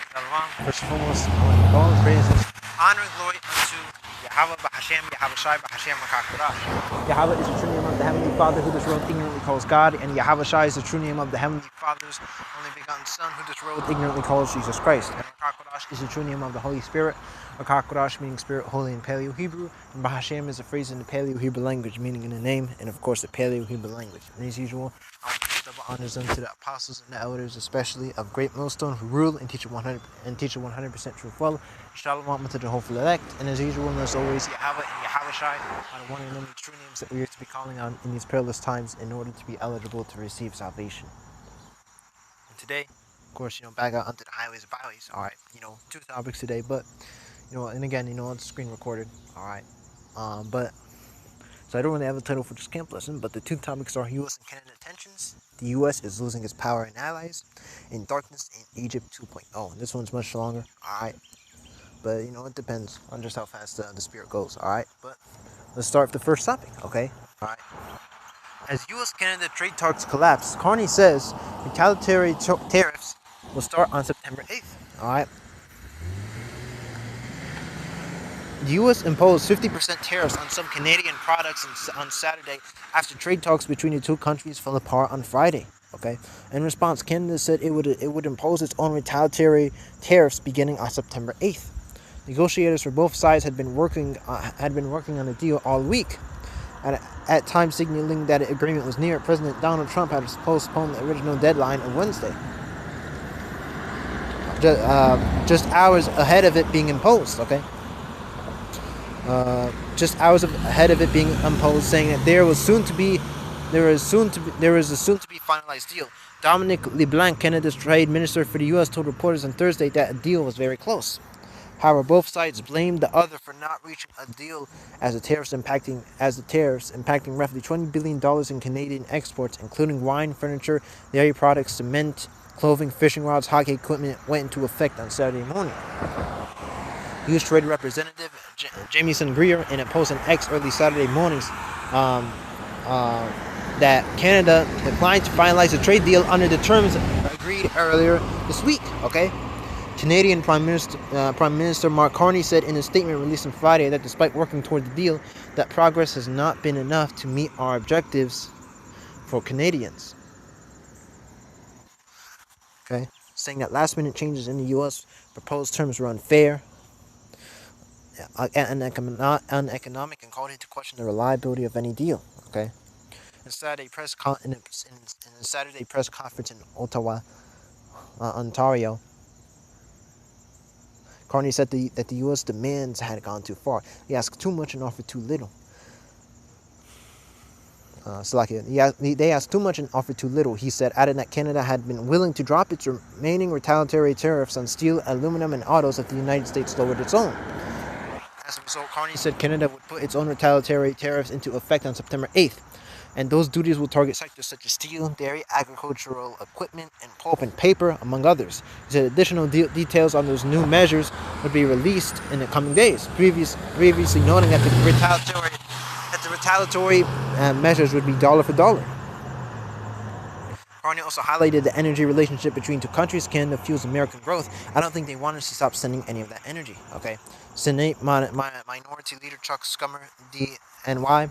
Shalom. First and foremost, I want to go and praises, honor and glory unto Yahweh Bahashem, Yahweh Shai Bahashem Makakodash. Yahweh is the true name of the Heavenly Father, who this world ignorantly calls God, and Yahweh Shai is the true name of the Heavenly Father's only begotten Son, who this world ignorantly calls Jesus Christ. And Makakodash is the true name of the Holy Spirit. Makakodash meaning Spirit, Holy in Paleo Hebrew, and Bahashem is a phrase in the Paleo Hebrew language, meaning in the name, and of course the Paleo Hebrew language. And as usual, double honors unto the apostles and the elders, especially of Great Millstone, who rule and teach a 100% truth well. Shalom unto the hopeful elect, and as usual, and as always, Yahweh and Yahweh Shai are the one and only true names that we are to be calling on in these perilous times in order to be eligible to receive salvation. And today, of course, back out onto the highways and byways. All right, two topics today, but and again, it's screen recorded. All right, but. So I don't really have a title for this camp lesson, but the two topics are U.S. and Canada tensions. The U.S. is losing its power and allies, in darkness in Egypt 2.0. And this one's much longer, alright? But, it depends on just how fast the spirit goes, alright? But let's start with the first topic, okay? Alright. As U.S.-Canada trade talks collapse, Carney says retaliatory tariffs will start on September 8th, alright? The U.S. imposed 50% tariffs on some Canadian products on Saturday after trade talks between the two countries fell apart on Friday. Okay. In response, Canada said it would impose its own retaliatory tariffs beginning on September 8th. Negotiators for both sides had been working on a deal all week. At times signaling that an agreement was near, President Donald Trump had postponed the original deadline of Wednesday, just hours ahead of it being imposed. Okay. Just hours ahead of it being imposed, saying that there was a soon to be finalized deal. Dominic LeBlanc, Canada's trade minister for the U.S., told reporters on Thursday that a deal was very close. However, both sides blamed the other for not reaching a deal as the tariffs impacting roughly $20 billion in Canadian exports, including wine, furniture, dairy products, cement, clothing, fishing rods, hockey equipment, went into effect on Saturday morning. U.S. Trade Representative Jamieson Greer in a post on X early Saturday mornings that Canada declined to finalize the trade deal under the terms agreed earlier this week. Okay, Canadian Prime Minister Mark Carney said in a statement released on Friday that despite working toward the deal, that progress has not been enough to meet our objectives for Canadians. Okay, saying that last-minute changes in the U.S. proposed terms were unfair, uneconomic, and called into question the reliability of any deal. Okay, in a Saturday press conference in Ottawa, Ontario, Carney said that the U.S. demands had gone too far. He asked too much and offered too little. They asked too much and offered too little, he said, adding that Canada had been willing to drop its remaining retaliatory tariffs on steel, aluminum, and autos if the United States lowered its own. As a result, Carney said Canada would put its own retaliatory tariffs into effect on September 8th, and those duties will target sectors such as steel, dairy, agricultural equipment, and pulp and paper, among others. He said additional details on those new measures would be released in the coming days, previously noting that the retaliatory measures would be dollar for dollar. Carney also highlighted the energy relationship between two countries. Canada fuels American growth. I don't think they want us to stop sending any of that energy. Okay, Senate Minority Leader Chuck Schumer, DNY,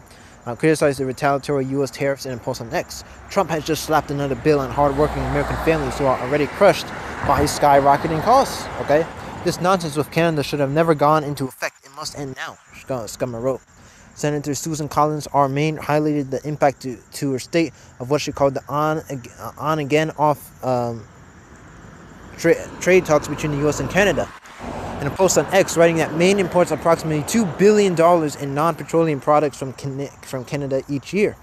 criticized the retaliatory U.S. tariffs in a post on X. Trump has just slapped another bill on hard-working American families who are already crushed by skyrocketing costs. Okay, this nonsense with Canada should have never gone into effect. It must end now, Schumer wrote. Senator Susan Collins, our Maine, highlighted the impact to her state of what she called the on-again-off trade talks between the U.S. and Canada. In a post on X, writing that Maine imports approximately $2 billion in non-petroleum products from Canada each year.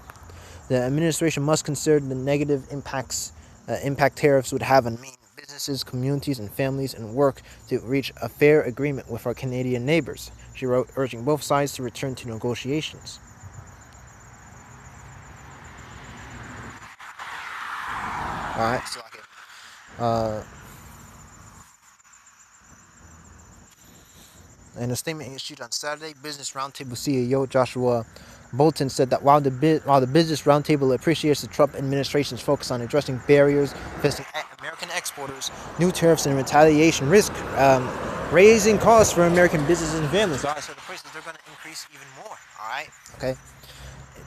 The administration must consider the negative impact tariffs would have on Maine businesses, communities, and families, and work to reach a fair agreement with our Canadian neighbors, she wrote, urging both sides to return to negotiations. Alright, so in a statement issued on Saturday, Business Roundtable CEO Joshua Bolton said that while the Business Roundtable appreciates the Trump administration's focus on addressing barriers facing American exporters, new tariffs and retaliation risk, raising costs for American businesses and families. All right, so the prices they're going to increase even more. All right, okay,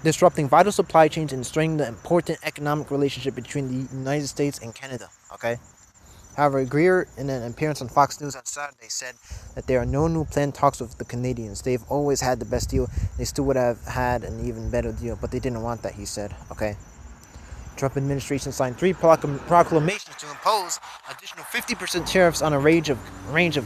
disrupting vital supply chains and straining the important economic relationship between the United States and Canada. Okay. However, Greer, in an appearance on Fox News on Saturday, said that there are no new planned talks with the Canadians. They've always had the best deal. They still would have had an even better deal, but they didn't want that, he said. Okay. Trump administration signed 3 proclamations to impose additional 50% tariffs on a range of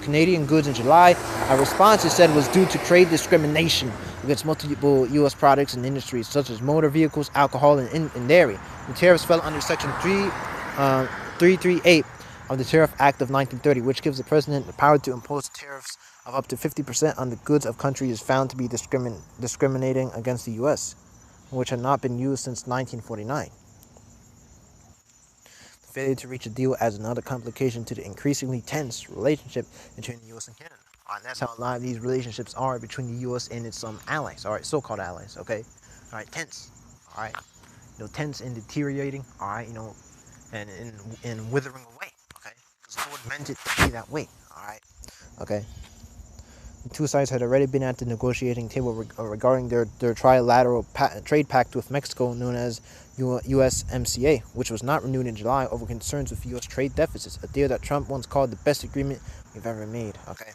Canadian goods in July. A response, it said, was due to trade discrimination against multiple U.S. products and industries such as motor vehicles, alcohol, and dairy. The tariffs fell under Section 338 of the Tariff Act of 1930, which gives the president the power to impose tariffs of up to 50% on the goods of countries found to be discriminating against the U.S., which had not been used since 1949. The failure to reach a deal adds another complication to the increasingly tense relationship between the U.S. and Canada. And that's how a lot of these relationships are between the U.S. and its allies, all right, so-called allies, okay? All right, tense, all right? Tense and deteriorating, all right, and withering away. The Lord meant it to be that way. Alright. Okay. The two sides had already been at the negotiating table regarding their trilateral trade pact with Mexico known as USMCA, which was not renewed in July over concerns with U.S. trade deficits, a deal that Trump once called the best agreement we've ever made. Okay.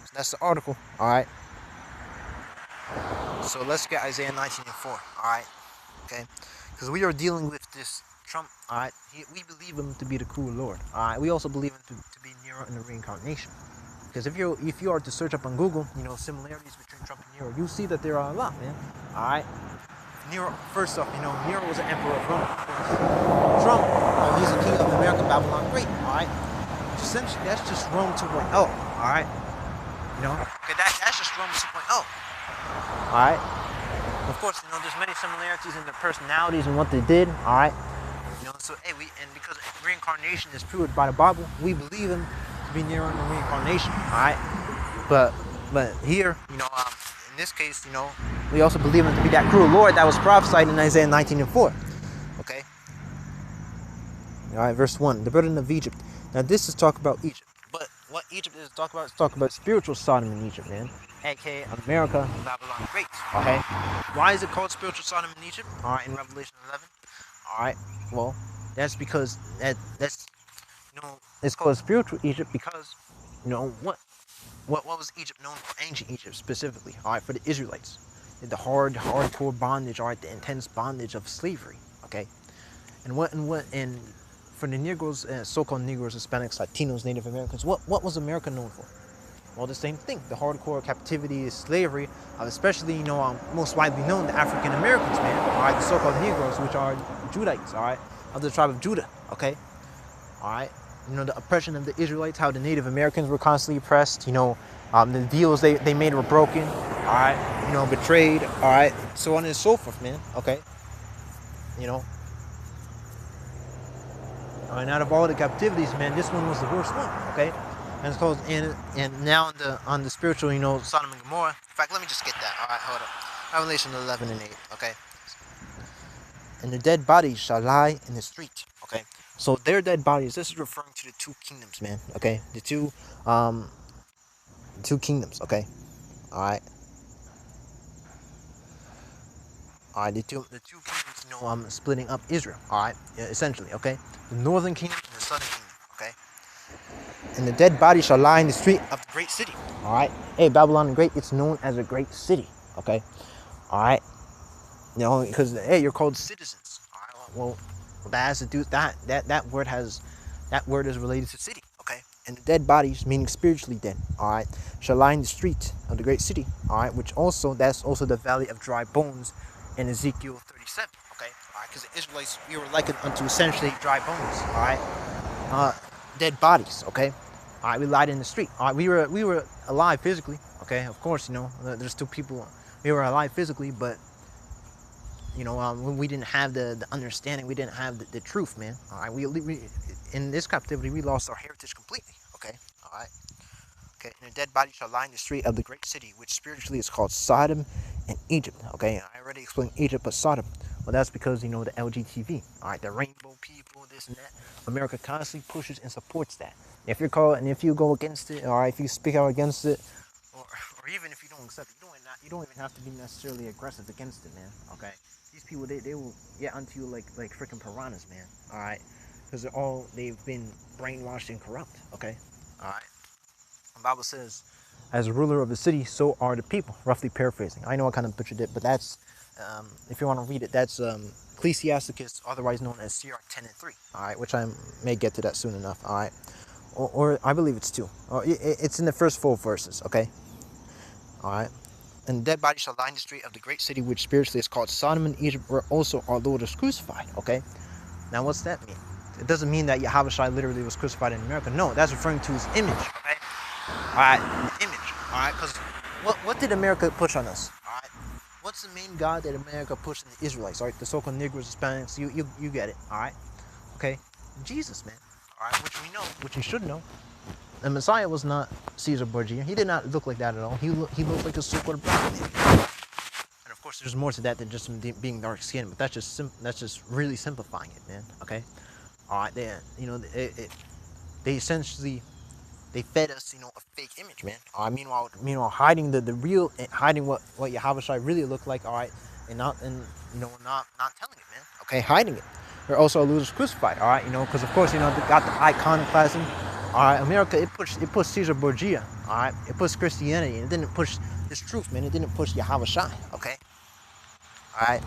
So that's the article. Alright. So let's get Isaiah 19:4. Alright. Okay. Because we are dealing with this Trump, alright, we believe him to be the cruel Lord. Alright, we also believe him to be Nero in the reincarnation. Because if you are to search up on Google, similarities between Trump and Nero, you see that there are a lot, man. Alright. Nero, first off, Nero was an emperor of Rome. Trump, he's the king of America, Babylon Great. Alright. Essentially, that's just Rome 2.0. Alright. Okay, that's just Rome 2.0. Alright. Of course, there's many similarities in their personalities and what they did. Alright. So and because reincarnation is proved by the Bible, we believe him to be Nero in the reincarnation. Alright. But here, in this case, we also believe him to be that cruel Lord that was prophesied in Isaiah 19:4. Okay. Alright, verse 1. The burden of Egypt. Now this is talk about Egypt. But what Egypt is talk about spiritual Sodom in Egypt, man. aka America, Babylon Great. Okay. Why is it called spiritual Sodom in Egypt? Alright, in Revelation 11. Alright, well, that's because that's it's called spiritual Egypt because what was Egypt known for? Ancient Egypt specifically, alright, for the Israelites. The hardcore bondage, alright, the intense bondage of slavery, okay? And for the Negroes, so-called Negroes, Hispanics, Latinos, Native Americans, what was America known for? Well, the same thing, the hardcore captivity, slavery, especially, most widely known, the African Americans, man, alright, the so-called Negroes, which are Judites, alright, of the tribe of Judah, okay, alright, the oppression of the Israelites, how the Native Americans were constantly oppressed, the deals they made were broken, alright, betrayed, alright, so on and so forth, man, okay, and out of all the captivities, man, this one was the worst one, okay. And it's called, and now on the spiritual, Sodom and Gomorrah. In fact, let me just get that. All right, hold up. Revelation 11:8. Okay. And the dead bodies shall lie in the street. Okay. So their dead bodies. This is referring to the two kingdoms, man. Okay. The two kingdoms. Okay. All right. All right. The two kingdoms, splitting up Israel. All right. Yeah, essentially. Okay. The northern kingdom and the southern kingdom. Okay. And the dead body shall lie in the street of the great city. Alright. Hey, Babylon the Great, it's known as a great city. Okay. Alright. Because you're called citizens. Alright. Well, that has to do that word is related to city. Okay. And the dead bodies, meaning spiritually dead, alright, shall lie in the street of the great city. Alright, that's also the valley of dry bones in Ezekiel 37. Okay. Alright, because the Israelites, we were likened unto essentially dry bones. Alright. Dead bodies, okay? Alright, we lied in the street. Alright, we were alive physically, okay? Of course, there's still people, we were alive physically, but, we didn't have the understanding, we didn't have the truth, man. Alright, we in this captivity, we lost our heritage completely, okay? Alright? Okay, and the dead body shall lie in the street of the great city, which spiritually is called Sodom and Egypt, okay? I already explained Egypt, but Sodom, Well, that's because, you know, the LGTV, all right, the rainbow people, this and that. America constantly pushes and supports that. If you're called, and if you go against it, all right, if you speak out against it, or even if you don't accept it, you don't even have to be necessarily aggressive against it, man. Okay, these people, they will get onto you like freaking piranhas, man. All right, because they've been brainwashed and corrupt. Okay, all right. The Bible says, as a ruler of the city, so are the people. Roughly paraphrasing. I know I kind of butchered it, but that's, if you want to read it, that's Ecclesiasticus, otherwise known as CR 10 and 3. All right, which I may get to that soon enough. All right, or I believe it's 2. It's in the first 4 verses. Okay, all right. And dead body shall lie in the street of the great city, which spiritually is called Sodom and Egypt, where also our Lord was crucified. Okay, now what's that mean? It doesn't mean that Yahweh Shai literally was crucified in America. No, that's referring to his image. Okay. All right, the image. All right, because what did America push on us? All right, what's the main god that America pushed in the Israelites? All right, the so-called Negroes, Hispanics. You get it. All right, okay, Jesus, man. All right, which we know, which you should know. The Messiah was not Caesar Borgia. He did not look like that at all. He looked like a so-called black man. And of course, there's more to that than just being dark skinned. But that's just really simplifying it, man. Okay. All right, they essentially. They fed us, you know, a fake image, man. Meanwhile, hiding the real, hiding what Yahweh Shai really looked like, all right, and not telling it, man. Okay, hiding it. They're also losers crucified, all right, you know, because of course, you know, they got the iconoclasm. All right, America, it pushed Caesar Borgia, all right, it pushed Christianity, and it didn't push this truth, man. It didn't push Yahweh Shai, okay. All right.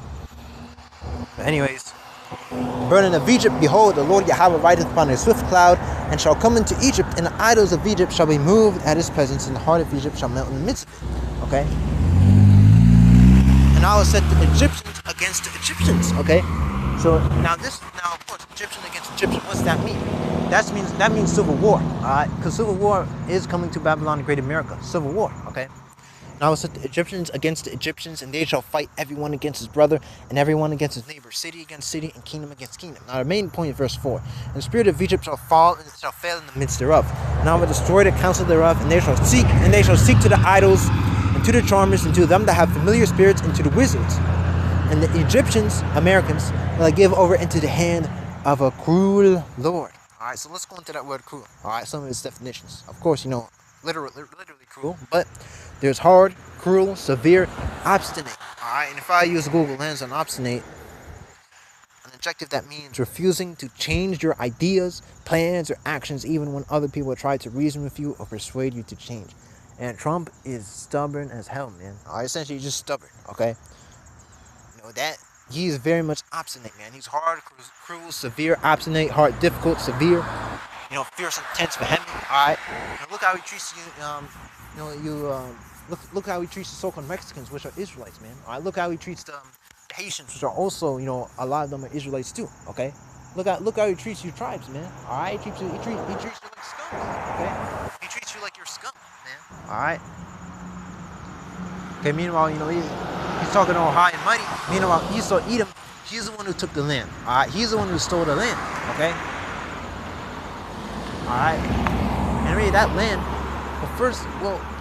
But anyways. Burning of Egypt, behold, the Lord Yahweh rideth upon a swift cloud, and shall come into Egypt, and the idols of Egypt shall be moved at his presence, and the heart of Egypt shall melt in the midst of it. Okay? And I will set the Egyptians against the Egyptians. Okay? So now of course, Egyptian against Egyptian, what's that mean? That means civil war. Alright? Because civil war is coming to Babylon, the Great America. Civil war, okay? And I will set the Egyptians against the Egyptians, and they shall fight everyone against his brother, and everyone against his neighbor, city against city, and kingdom against kingdom. Now the main point is verse 4. And the spirit of Egypt shall fall, and it shall fail in the midst thereof. And I will destroy the counsel thereof, and they shall seek to the idols, and to the charmers, and to them that have familiar spirits, and to the wizards. And the Egyptians, Americans, will I give over into the hand of a cruel Lord. Alright, so let's go into that word cruel. Alright, some of its definitions. Of course, you know, literally cruel, but there's hard, cruel, severe, obstinate. Alright, and if I use Google Lens on obstinate, an adjective that means refusing to change your ideas, plans, or actions even when other people try to reason with you or persuade you to change. And Trump is stubborn as hell, man. Alright, essentially he's just stubborn, okay? You know that he is very much obstinate, man. He's hard, cruel, severe, obstinate, hard, difficult, severe. You know, fierce, intense, vehement. All right. Look how he treats you. Look how he treats the so-called Mexicans, which are Israelites, man. All right. Look how he treats the Haitians, which are also, you know, a lot of them are Israelites too. Okay. Look how he treats you tribes, man. All right. He treats you like scum. Okay. He treats you like you're scum, man. All right. Okay. Meanwhile, you know, he's talking all high and mighty. Meanwhile, Esau, Edom, he's the one who took the land. All right. He's the one who stole the land. Okay. Alright, and really that land,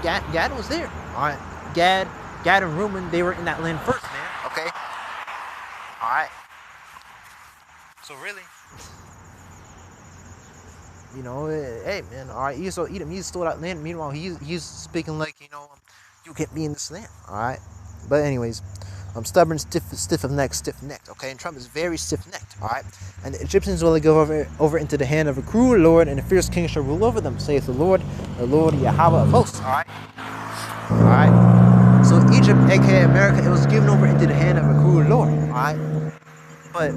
Gad was there. Alright, Gad and Reuben, they were in that land first, man. Okay? Alright. So really, you know, hey, man, alright, Esau, Edom, he stole that land. Meanwhile, he's speaking like, you know, you can't be in this land. Alright? But anyways, I'm stubborn, stiff-necked, okay? And Trump is very stiff-necked, all right? And the Egyptians will go over into the hand of a cruel Lord, and a fierce king shall rule over them, saith the Lord Yahweh of hosts, all right? All right? So Egypt, a.k.a. America, it was given over into the hand of a cruel Lord, all right? But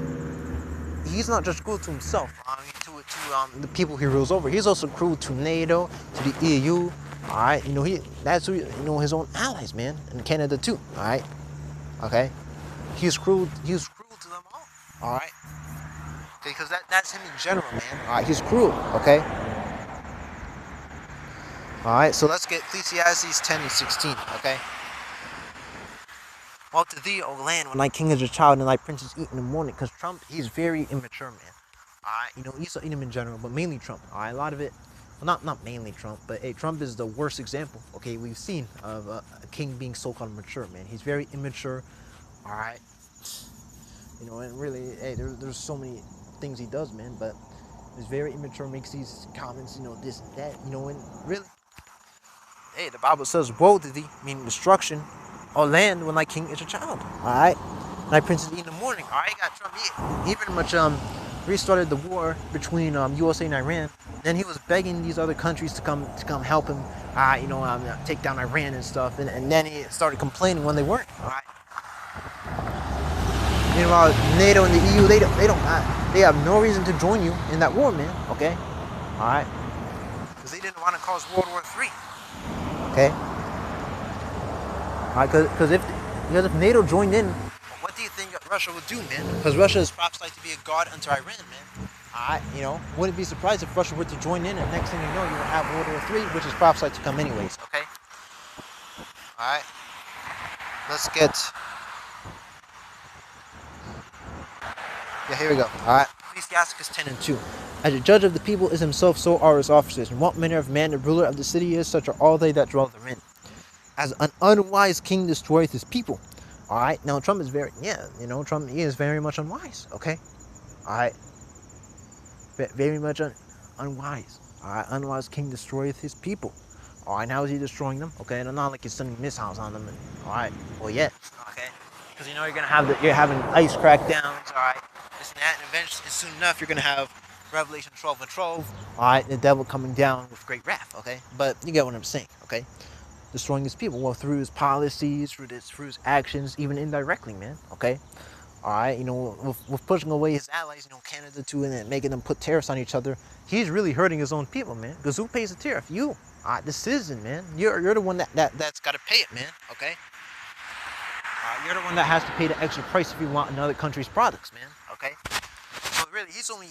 he's not just cruel to himself, I mean, to the people he rules over. He's also cruel to NATO, to the EU, all right? You know, that's his own allies, man, and Canada too, all right? Okay, he's cruel to them all. All right, because that's him in general, man. All right, he's cruel. Okay. All right, so let's get Ecclesiastes 10 and 16. Okay. Well, to thee, O land, when thy king is a child and thy princes eat in the morning, because Trump, he's very immature, man. All right, you know, Esau, Edom in general, but mainly Trump. All right, a lot of it. Well, not mainly Trump, but hey, Trump is the worst example, okay, we've seen of a king being so-called mature, man. He's very immature, all right? You know, and really, hey, there's so many things he does, man, but he's very immature, makes these comments, you know, this and that, you know, and really, hey, the Bible says, woe to thee, meaning destruction, or land when thy king is a child. Alright? Thy princes eat in the morning. Alright, got Trump. He pretty much restarted the war between USA and Iran. Then he was begging these other countries to come help him, you know, take down Iran and stuff. And then he started complaining when they weren't. Alright. Meanwhile, NATO and the EU, they have no reason to join you in that war, man. Okay? Alright? Because they didn't want to cause World War III. Okay? Alright, because if NATO joined in, what do you think Russia would do, man? Because Russia is prophesied to be a god unto Iran, man. Alright, you know, wouldn't be surprised if Russia were to join in, and next thing you know, you will have World War III, which is prophesied to come anyways, okay? Alright. Let's get... Yeah, here we go. Alright. Ecclesiasticus 10 and 2. As a judge of the people is himself, so are his officers. And what manner of man the ruler of the city is, such are all they that dwell therein. As an unwise king destroyeth his people. Alright, now Trump is Trump, he is very much unwise, okay? Alright. Very much unwise. Alright, unwise king destroyeth his people. Alright, how is he destroying them? Okay, and not like he's sending missiles on them. Alright, well, yeah, okay? Because you know you're having ice crackdowns, alright? This and that, and eventually, soon enough, you're gonna have Revelation 12 and 12. Alright, the devil coming down with great wrath, okay? But you get what I'm saying, okay? Destroying his people, well, through his policies, through his actions, even indirectly, man, okay? Alright, you know, with pushing away his allies, you know, Canada too, and then making them put tariffs on each other, he's really hurting his own people, man. Because who pays the tariff? You. The citizen, man. You're the one that's got to pay it, man, okay? You're the one that has to pay the extra price if you want another country's products, man, okay? So really, he's only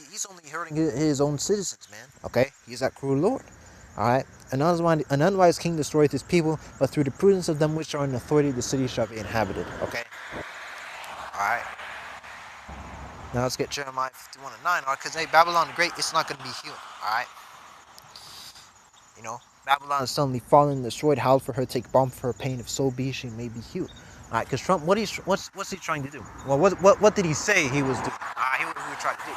hurting his own citizens, man, okay? He's that cruel Lord. Alright, an unwise king destroyeth his people, but through the prudence of them which are in authority, the city shall be inhabited. Okay? Alright. Now let's get Jeremiah 51 and 9. Because, hey, Babylon the Great, it's not going to be healed. Alright? You know, Babylon is suddenly fallen and destroyed. Howl for her, take balm for her pain, if so be she may be healed. Alright, because Trump, what's he trying to do? Well, what did he say he was doing? He would try to do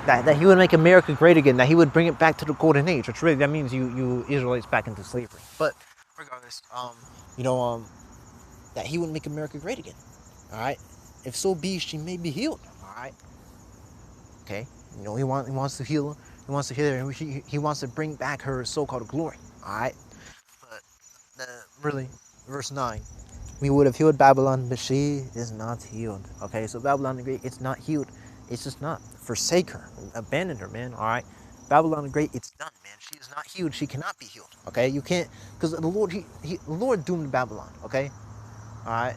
that he would make America great again, that he would bring it back to the golden age, which really that means you Israelites back into slavery. But regardless, that he would make America great again. All right, if so be she may be healed. All right, okay, you know he wants to heal her. He wants to heal her, and he wants to bring back her so-called glory. All right, but really, verse 9. We would have healed Babylon, but she is not healed. Okay, so Babylon the Great, it's not healed. It's just not. Forsake her. Abandon her, man. All right. Babylon the Great, it's done, man. She is not healed. She cannot be healed. Okay, you can't, because the Lord, the Lord doomed Babylon. Okay, all right.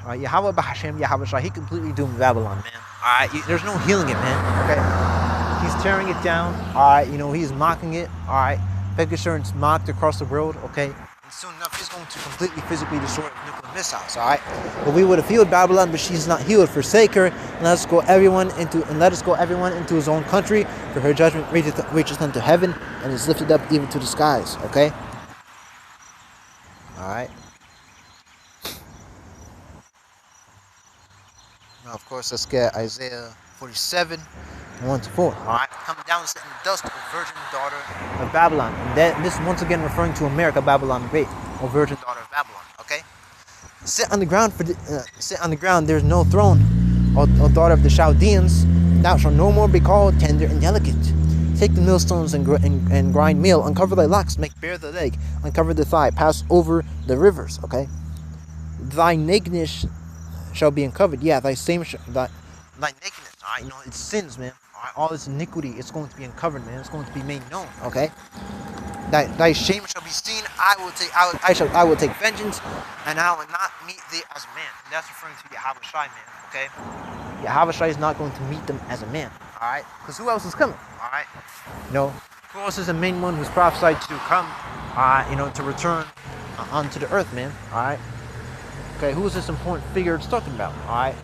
All right. Yahweh Bahashem, Yahweh Shai, he completely doomed Babylon, man. All right. There's no healing it, man. Okay. He's tearing it down. All right. You know, he's mocking it. All right. Making sure it's mocked across the world. Okay. And soon enough, he's going to completely physically destroy it with nuclear missiles, all right? But we would have healed Babylon, but she's not healed. Forsake her, and let us go everyone into his own country, for her judgment reacheth unto heaven, and is lifted up even to the skies, okay? All right. Now, of course, let's get Isaiah 47, 1 to 4. All right, come down and sit in the dust, O virgin daughter of Babylon. And this is once again referring to America, Babylon the Great, O virgin daughter of Babylon. Okay, sit on the ground sit on the ground. There is no throne, O daughter of the Chaldeans. Thou shalt no more be called tender and delicate. Take the millstones and grind meal. Uncover thy locks, make bare the leg, uncover the thigh, pass over the rivers. Okay, thy nakedness shall be uncovered. Yeah, thy nakedness. All right, you know, it's sins, man. All right, all this iniquity, it's going to be uncovered, man. It's going to be made known. Okay, thy shame shall be seen. I will take vengeance, and I will not meet thee as a man. And that's referring to Yahweh Shai, man. Okay, Yahweh Shai is not going to meet them as a man. All right, because who else is coming? All right, you know, who else is the main one who's prophesied to come? To return onto the earth, man. All right. Okay, who is this important figure it's talking about? All right.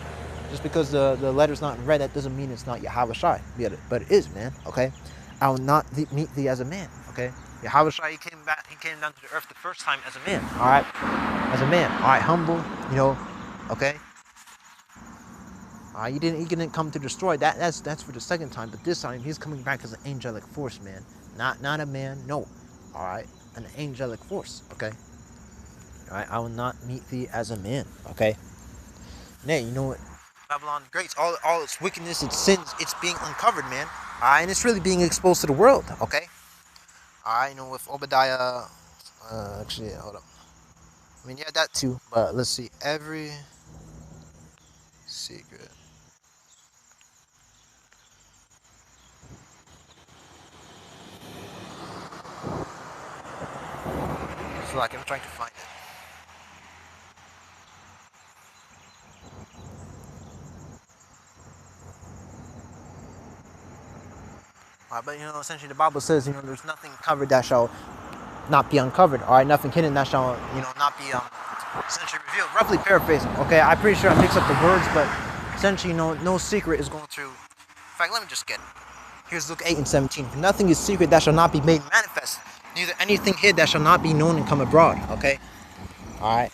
Just because the letter's not in red, that doesn't mean it's not Yahweh Shai. But it is, man. Okay, I will not meet thee as a man. Okay, Yahweh Shai, he came down to the earth the first time as a man. All right, as a man. All right, humble. You know, okay. He didn't come to destroy. That's for the second time. But this time he's coming back as an angelic force, man. Not a man. No. All right, an angelic force. Okay. All right. I will not meet thee as a man. Okay. Nay, you know what? Babylon the Great, all its wickedness, its sins, it's being uncovered, man. And it's really being exposed to the world. Okay. You know, with Obadiah. Actually, hold up. I mean, yeah, that too. But let's see. Every secret. So like I'm trying to find it. But you know, essentially the Bible says, you know, there's nothing covered that shall not be uncovered. All right, nothing hidden that shall, you know, not be essentially revealed. Roughly paraphrasing. Okay, I'm pretty sure I mix up the words, but essentially, you know, no secret is going through. In fact, let me just get it. Here's Luke 8 and 17. For nothing is secret that shall not be made manifest, neither anything hid that shall not be known and come abroad. Okay. All right.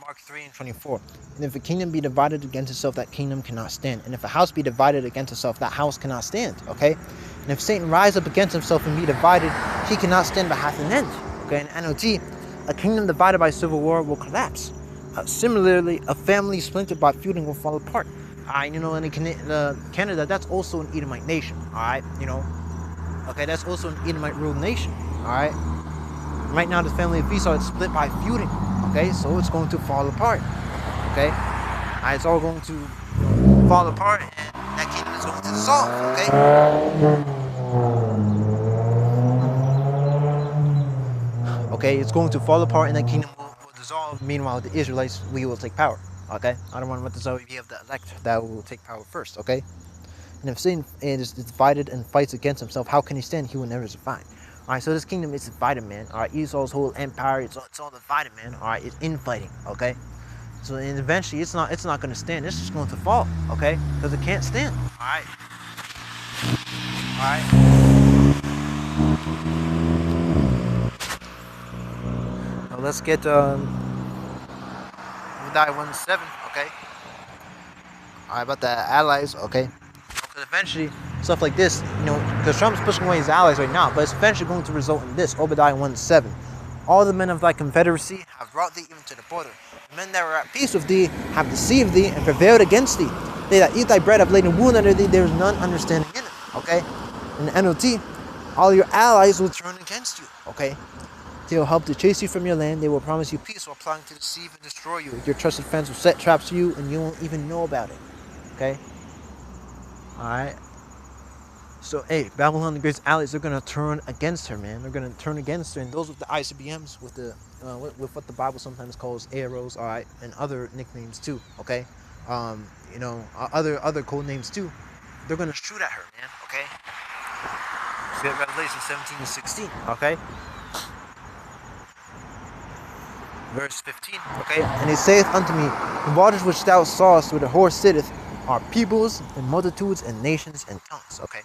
Mark 3 and 24. And if a kingdom be divided against itself, that kingdom cannot stand. And if a house be divided against itself, that house cannot stand. Okay? And if Satan rise up against himself and be divided, he cannot stand but hath an end. Okay? In NOT, a kingdom divided by civil war will collapse. Similarly, a family splintered by feuding will fall apart. You know, in Canada, that's also an Edomite nation. Alright? You know? Okay, that's also an Edomite ruled nation. Alright? Right now, the family of Esau is split by feuding. Okay, so it's going to fall apart. Okay, it's all going to fall apart, and that kingdom is going to dissolve. Okay. Okay, it's going to fall apart, and that kingdom will dissolve. Meanwhile, the Israelites, we will take power. Okay, I don't want to dissolve. We have the elect that will take power first. Okay, and if Satan is divided and fights against himself, how can he stand? He will never survive. Alright, so this kingdom is divided, man. Alright, Esau's whole empire, it's all divided, man. Alright, it's infighting, okay? So and eventually it's not gonna stand, it's just going to fall, okay? Because it can't stand. Alright. Alright. Now let's get Obadiah 1:7, okay? Alright, about the allies, okay? Because eventually, stuff like this, you know, because Trump's pushing away his allies right now, but it's eventually going to result in this. Obadiah 1:7. All the men of thy confederacy have brought thee even to the border. The men that were at peace with thee have deceived thee and prevailed against thee. They that eat thy bread have laid a wound under thee, there is none understanding in it. Okay? In the NLT, all your allies will turn against you. Okay? They will help to chase you from your land. They will promise you peace while plotting to deceive and destroy you. Your trusted friends will set traps for you and you won't even know about it. Okay? Alright. So, hey, Babylon the Great's allies, they're going to turn against her, man. They're going to turn against her. And those with the ICBMs, with the with what the Bible sometimes calls arrows, alright, and other nicknames too, okay? You know, other code names too. They're going to shoot at her, man, okay? See that Revelation 17 and 16, okay? Verse 15, okay? And he saith unto me, the waters which thou sawest where the whore sitteth are peoples and multitudes and nations and tongues, okay?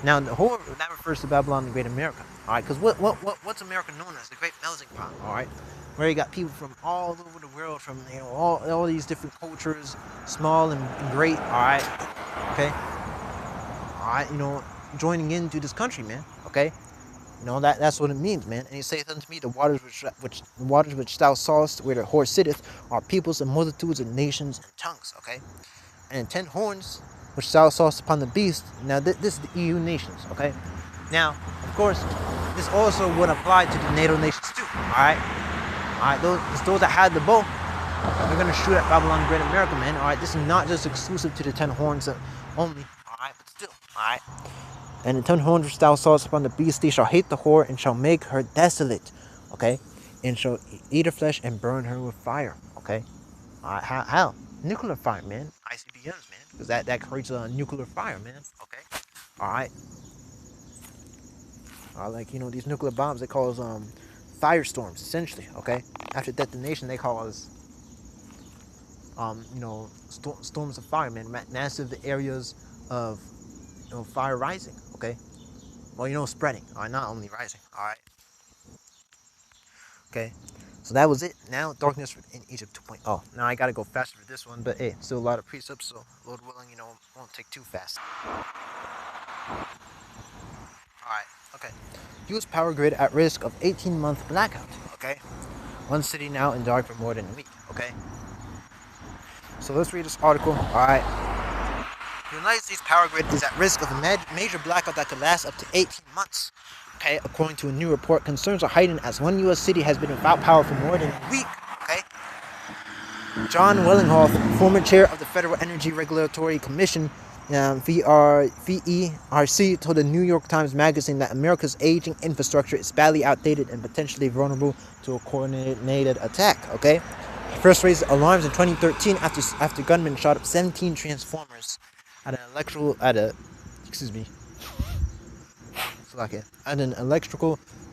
Now the whore, that refers to Babylon the Great America, all right? Because what's America known as? The Great Melting Pot, all right? Where you got people from all over the world, from, you know, all these different cultures, small and great, all right? Okay, all right, you know, joining into this country, man, okay? You know, that's what it means, man. And he saith unto me, the waters which thou sawest where the whore sitteth are peoples and multitudes and nations and tongues, okay? And 10 horns which thou sawest upon the beast. Now this is the EU nations, okay? Now, of course, this also would apply to the NATO nations too, alright? Alright, those that had the bow, they're gonna shoot at Babylon the Great America, man. Alright, this is not just exclusive to the 10 horns only, alright, but still, alright? And the 10 horns which thou sawest upon the beast, they shall hate the whore and shall make her desolate, okay? And shall eat her flesh and burn her with fire, okay? How? Nuclear fire, man. ICBMs, man. Because that creates a nuclear fire, man, okay? Alright. Like, you know, these nuclear bombs, they cause firestorms, essentially, okay? After detonation, they cause, you know, storms of fire, man. Massive areas of, you know, fire rising, okay? Well, you know, spreading, all right, not only rising, all right? Okay, So that was it. Now, Darkness in Egypt 2.0. Now I gotta go faster for this one, but hey, still a lot of precepts, so Lord willing, won't take too fast. Alright, okay. US power grid at risk of 18-month blackout, okay? One city now in dark for more than a week, okay? So let's read this article. Alright. The United States power grid is at risk of a major blackout that could last up to 18 months. Okay, according to a new report, concerns are heightened as one U.S. city has been without power for more than a week. Okay, John Wellinghoff, former chair of the Federal Energy Regulatory Commission, FERC, told the New York Times Magazine that America's aging infrastructure is badly outdated and potentially vulnerable to a coordinated attack. Okay, he first raised alarms in 2013 after gunmen shot up 17 transformers at an electrical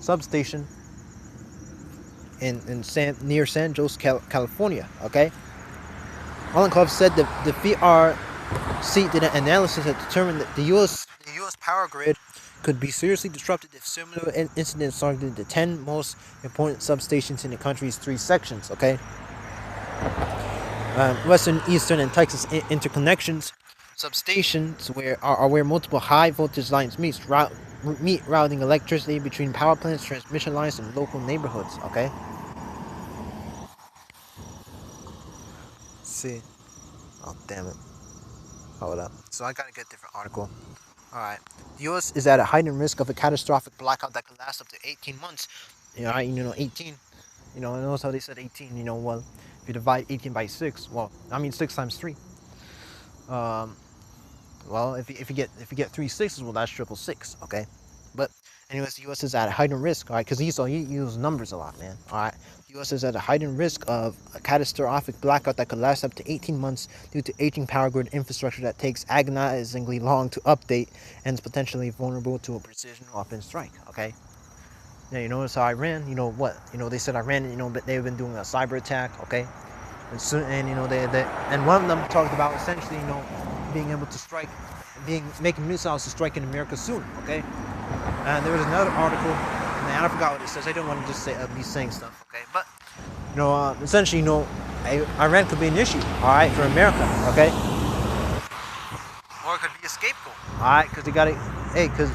substation near San Jose, California. Okay, Wellinghoff said that the FERC did an analysis that determined that the U.S. power grid could be seriously disrupted if similar incidents targeted the 10 most important substations in the country's 3 sections. Okay, Western, Eastern, and Texas interconnections substations where multiple high voltage lines meet routing electricity between power plants, transmission lines, and local neighborhoods. Okay. Let's see. Oh, damn it. Hold up. So I gotta get a different article. Alright. The U.S. is at a heightened risk of a catastrophic blackout that could last up to 18 months. 18. Notice how they said 18. Well, if you divide 18 by 6, 6 times 3. Well, if you get 3 6s, well, that's 666. Okay. But anyways, the U.S. is at a heightened risk. All right, because you use numbers a lot, man. All right. The U.S. is at a heightened risk of a catastrophic blackout that could last up to 18 months due to aging power grid infrastructure that takes agonizingly long to update and is potentially vulnerable to a precision weapon strike. Okay. Now, you notice how Iran, they said Iran, but they've been doing a cyber attack. Okay. And soon, and and one of them talked about essentially, being able to strike, making missiles to strike in America soon. Okay. And there was another article, and I forgot what it says. I don't want to just be saying stuff, okay? But essentially, Iran could be an issue, all right, for America, okay? Or it could be a scapegoat, all right? Because because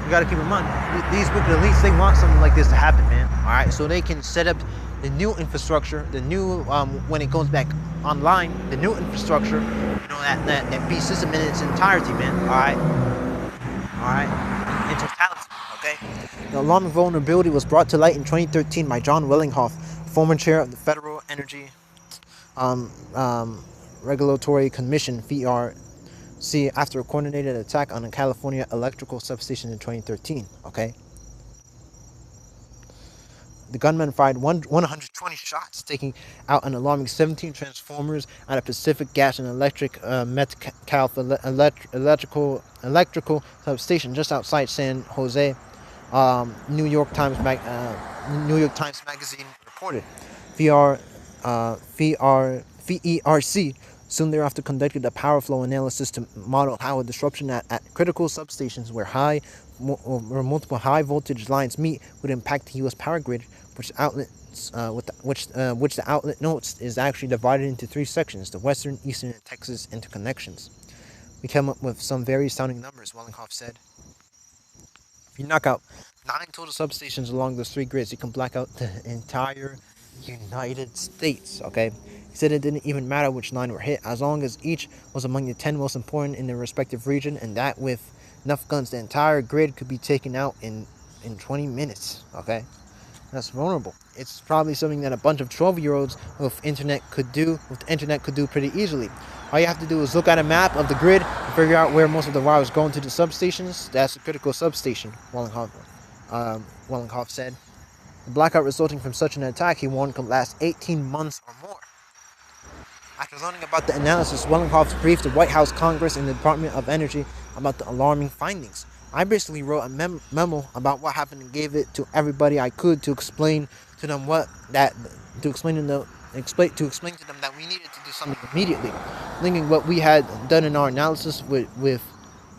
you got to keep in mind, these wicked elites, they want something like this to happen, man. All right, so they can set up the new infrastructure, the new when it goes back online, the new infrastructure, that beat system in its entirety, man. All right. In totality, okay? The alarming vulnerability was brought to light in 2013 by John Wellinghoff, former chair of the Federal Energy Regulatory Commission (FERC), after a coordinated attack on a California electrical substation in 2013. Okay. The gunman fired 120 shots, taking out an alarming 17 transformers at a Pacific Gas and Electric electrical substation just outside San Jose. New York Times Magazine reported. FERC soon thereafter conducted a power flow analysis to model how a disruption at critical substations where multiple high voltage lines meet would impact the U.S. power grid, which the outlet notes is actually divided into 3 sections: the Western, Eastern, and Texas interconnections. We came up with some very sounding numbers, Wellinghoff said. If you knock out 9 total substations along those 3 grids, you can black out the entire United States, okay? He said it didn't even matter which line were hit, as long as each was among the 10 most important in their respective region, and that with enough guns, the entire grid could be taken out in 20 minutes, okay? That's vulnerable. It's probably something that a bunch of 12-year-olds with the internet could do pretty easily. All you have to do is look at a map of the grid and figure out where most of the wires going to the substations. That's a critical substation, Wellinghoff said. The blackout resulting from such an attack, he warned, could last 18 months or more. After learning about the analysis, Wellinghoff briefed the White House, Congress, and the Department of Energy about the alarming findings. I basically wrote a memo about what happened and gave it to everybody I could to explain to them that we needed to do something immediately, linking what we had done in our analysis with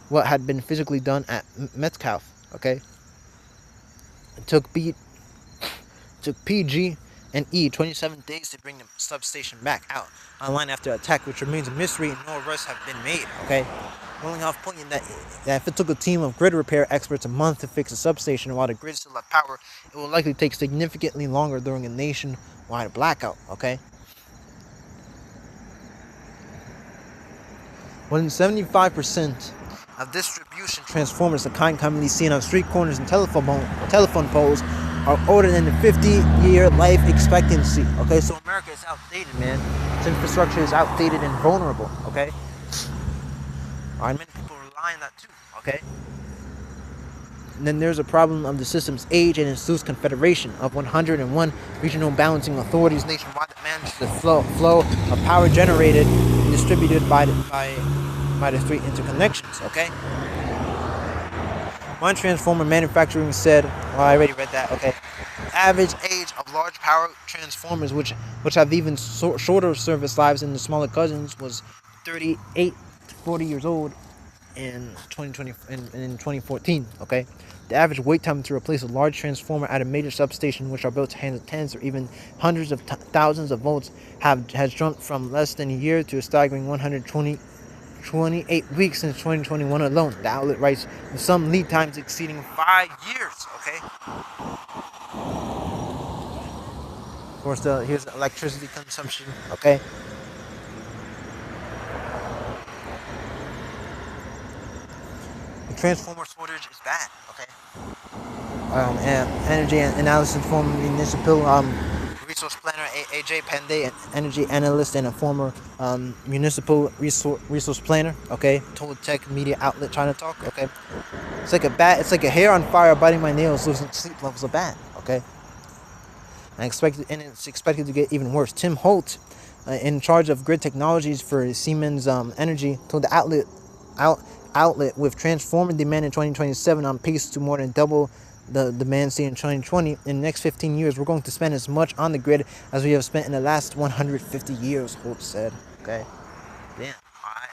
what had been physically done at Metcalf. Okay, it took PG and E, 27 days to bring the substation back out online after attack, which remains a mystery and no arrests have been made. Okay, Willinghoff pointed that if it took a team of grid repair experts a month to fix a substation while the grid still had power, it will likely take significantly longer during a nationwide blackout. Okay. More than 75% of distribution transformers, the kind commonly seen on street corners and telephone poles, are older than the 50-year life expectancy. Okay, so America is outdated, man. Its infrastructure is outdated and vulnerable. Okay, all right, many people rely on that too. Okay. And then there's a problem of the system's age and its loose confederation of 101 regional balancing authorities nationwide that manage the flow of power generated and distributed by the three interconnections. Okay. One transformer manufacturing said, well, I already read that. Okay. Average age of large power transformers, which have even shorter service lives than the smaller cousins, was 38 to 40 years old in 2014. Okay, the average wait time to replace a large transformer at a major substation, which are built to handle tens or even hundreds of thousands of volts, has jumped from less than a year to a staggering 128 weeks since 2021 alone. The outlet writes, with some lead times exceeding 5 years. Okay. Of course, here's electricity consumption. Okay. Transformer shortage is bad. Okay. And energy analysis former municipal resource planner AJ Pandey, an energy analyst and a former municipal resource planner. Okay, told tech media outlet China Talk. Okay, it's like a hair on fire biting my nails. Losing sleep levels are bad. Okay, and it's expected to get even worse. Tim Holt, in charge of grid technologies for Siemens Energy, told the outlet with transformer demand in 2027 on pace to more than double the demand seen in 2020. In the next 15 years, we're going to spend as much on the grid as we have spent in the last 150 years, Holt said. Okay. Damn. Alright.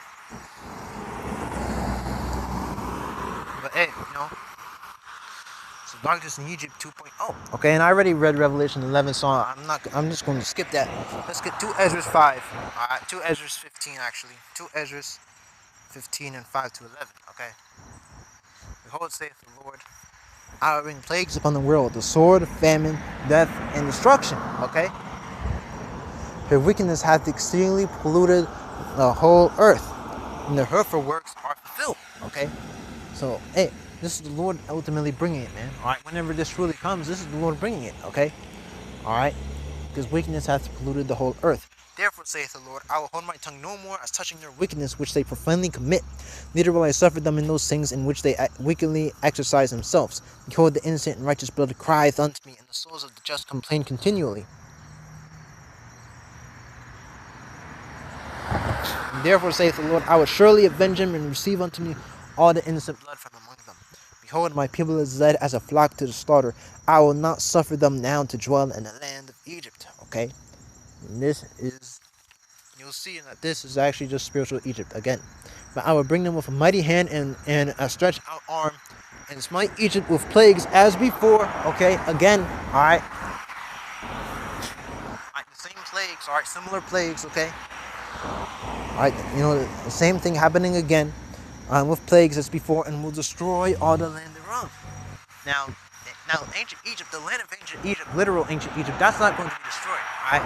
But hey, so darkness in Egypt 2.0. Okay, and I already read Revelation 11, so I'm just going to skip that. Let's get 2 Ezra's 5. Alright, 2 Ezra's 15 actually. 2 Ezra's 15 and 5 to 11. Okay. Behold, saith the Lord, I will bring plagues upon the world, the sword, famine, death, and destruction. Okay. Her wickedness hath exceedingly polluted the whole earth, and the her works are fulfilled. Okay. So, hey, this is the Lord ultimately bringing it, man. All right. Whenever this really comes, this is the Lord bringing it. Okay. All right. Because wickedness hath polluted the whole earth. Therefore, saith the Lord, I will hold my tongue no more as touching their wickedness which they profanely commit. Neither will I suffer them in those things in which they wickedly exercise themselves. Behold, the innocent and righteous blood crieth unto me, and the souls of the just complain continually. And therefore, saith the Lord, I will surely avenge him and receive unto me all the innocent blood from among them. Behold, my people is led as a flock to the slaughter. I will not suffer them now to dwell in the land of Egypt. Okay? And this is, you'll see that this is actually just spiritual Egypt again. But I will bring them with a mighty hand and a stretched out arm, and smite Egypt with plagues as before. Okay, again, alright. Alright, the same plagues, alright, similar plagues, okay. Alright, the same thing happening again with plagues as before, and will destroy all the land thereof. Now, ancient Egypt, the land of ancient Egypt, literal ancient Egypt, that's not going to be destroyed, alright?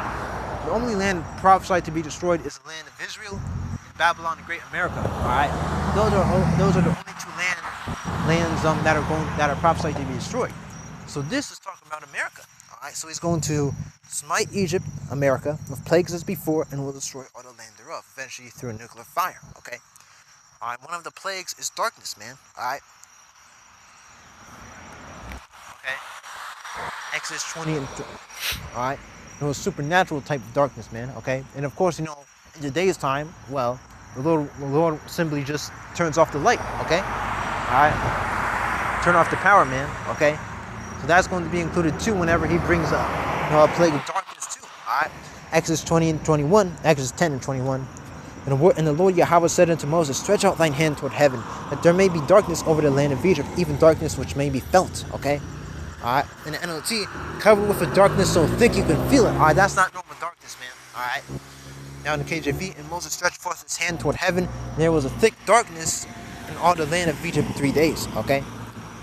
The only land prophesied to be destroyed is the land of Israel, and Babylon, and Great America, alright? Those are the only two lands that are prophesied to be destroyed. So this is talking about America, alright? So he's going to smite Egypt, America, with plagues as before, and will destroy all the land thereof, eventually through a nuclear fire, okay? Alright, one of the plagues is darkness, man, alright? Okay. Exodus 20 and 3. Alright. Supernatural type of darkness, man. Okay. And of course, in the day's time, well, the Lord simply just turns off the light. Okay. Alright. Turn off the power, man. Okay. So that's going to be included too whenever he brings up a plague of darkness too. Alright. Exodus 20 and 21. Exodus 10 and 21. And the Lord Yahweh said unto Moses, stretch out thine hand toward heaven, that there may be darkness over the land of Egypt, even darkness which may be felt. Okay. Alright, in the NLT, covered with a darkness so thick you can feel it. Alright, that's not normal darkness, man. Alright. Now in the KJV, and Moses stretched forth his hand toward heaven, and there was a thick darkness in all the land of Egypt 3 days. Okay?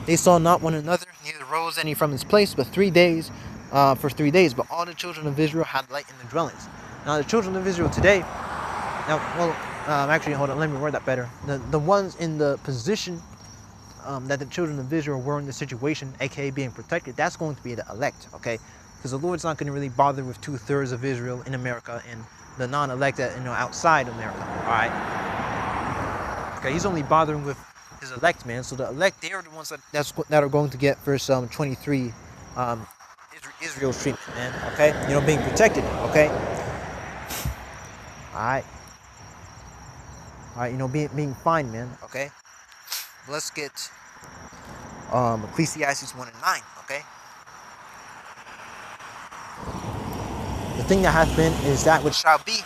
They saw not one another, neither rose any from his place, but 3 days, for 3 days. But all the children of Israel had light in their dwellings. Now the children of Israel today, actually, hold on, let me word that better. The ones in the position that the children of Israel were in the situation, aka being protected, that's going to be the elect, okay? Because the Lord's not going to really bother with 2/3 of Israel in America and the non-elect, outside America, all right? Okay, he's only bothering with his elect, man. So the elect, they are the ones that are going to get verse 23, Israel's treatment, man. Okay, being protected. Okay, all right, being fine, man. Okay, let's get Ecclesiastes 1 and 9. Okay. The thing that hath been is that which shall be.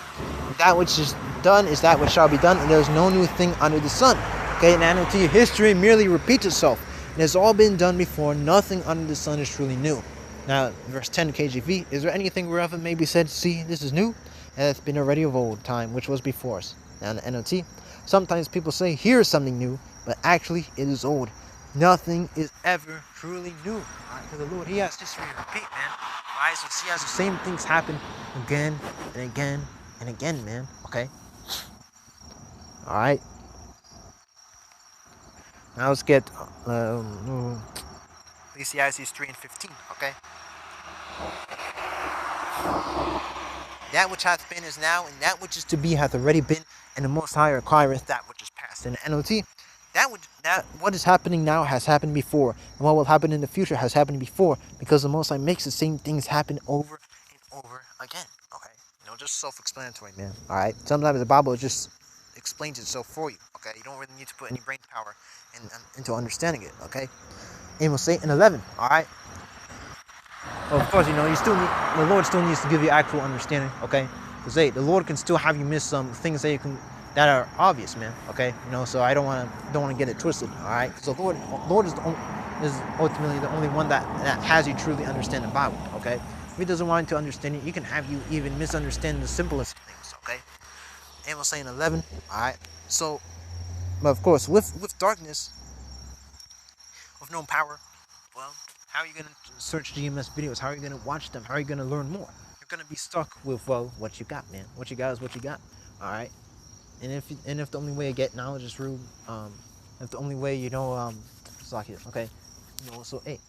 That which is done is that which shall be done, and there is no new thing under the sun. Okay, and NLT, history merely repeats itself. It has all been done before. Nothing under the sun is truly new. Now, verse 10 KJV, is there anything whereof it may be said, see, this is new? And hath been already of old time, which was before us. Now, in the NLT, sometimes people say, here is something new, but actually it is old. Nothing is ever truly new. Right? For the Lord, he has history to repeat, man. Alright, so see, as the same things happen again and again and again, man. Okay? Alright. Now let's get Ecclesiastes 3 and 15, okay? That which hath been is now, and that which is to be hath already been, and the Most High requireth that which is past. In the NLT, what is happening now has happened before, and what will happen in the future has happened before, because the Most High makes the same things happen over and over again. Okay, just self-explanatory, man. All right. Sometimes the Bible just explains itself for you. Okay, you don't really need to put any brain power into understanding it. Okay, and we'll say in 11. All right. Well, of course, you still need, the Lord still needs to give you actual understanding. Okay, because the Lord can still have you miss some things that are obvious, man. Okay, so I don't want to get it twisted. All right, so the Lord is ultimately the only one that has you truly understand the Bible. Okay, if he doesn't want you to understand it, he can have you even misunderstand the simplest things. Okay, and we'll say in 11. All right, so, but of course, with darkness, with no power, well, how are you gonna search GMS videos? How are you gonna watch them? How are you gonna learn more? You're gonna be stuck with what you got, man. What you got is what you got. All right. And if the only way to get knowledge is through, if the only way it's like it, okay, so hey,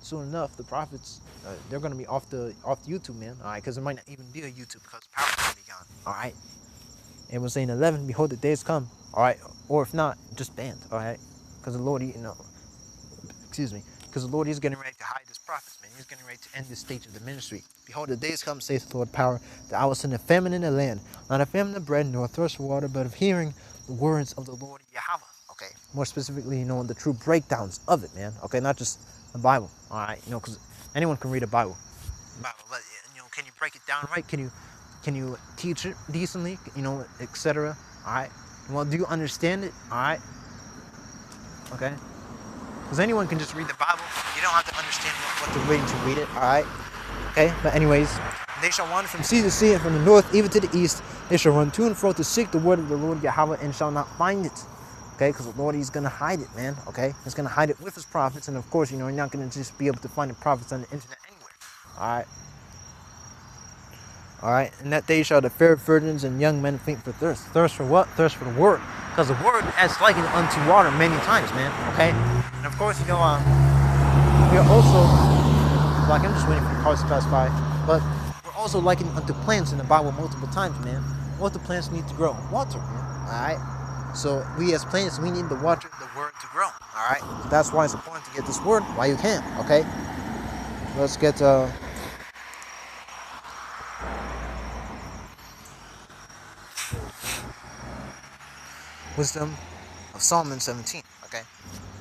soon enough the prophets they're gonna be off the YouTube, man. All right, because there might not even be a YouTube because power's gonna be gone. All right. And we're saying 11, behold the days come. All right, or if not, just banned. All right, because the Lord, because the Lord is getting ready to hide his prophets, man. He's getting ready to end this stage of the ministry. Behold, the days come, saith the Lord power, that I will send a famine in the land, not a famine of bread, nor a thirst for water, but of hearing the words of the Lord Yahweh. Okay, more specifically, the true breakdowns of it, man. Okay, not just the Bible. All right, because anyone can read a Bible. But can you break it down right? Can you teach it decently? Etc. All right. Well, do you understand it? All right. Okay. Because anyone can just read the Bible. You don't have to understand what they're reading to read it, all right? Okay, but anyways, they shall wander from sea to sea and from the north even to the east. They shall run to and fro to seek the word of the Lord Yahweh and shall not find it. Okay, because the Lord, he's going to hide it, man, okay? He's going to hide it with his prophets. And of course, you're not going to just be able to find the prophets on the internet anywhere, all right? All right, in that day shall the fair virgins and young men faint for thirst. Thirst for what? Thirst for the word. Because the word is likened unto water many times, man, okay? And of course, we're also, like, I'm just waiting for the cars to pass by, but we're also likened unto plants in the Bible multiple times, man. What do plants need to grow? Water, man, all right? So we as plants, we need the water, the word to grow, all right? So that's why it's important to get this word while you can, okay? Let's get, Wisdom of Solomon 17. Okay,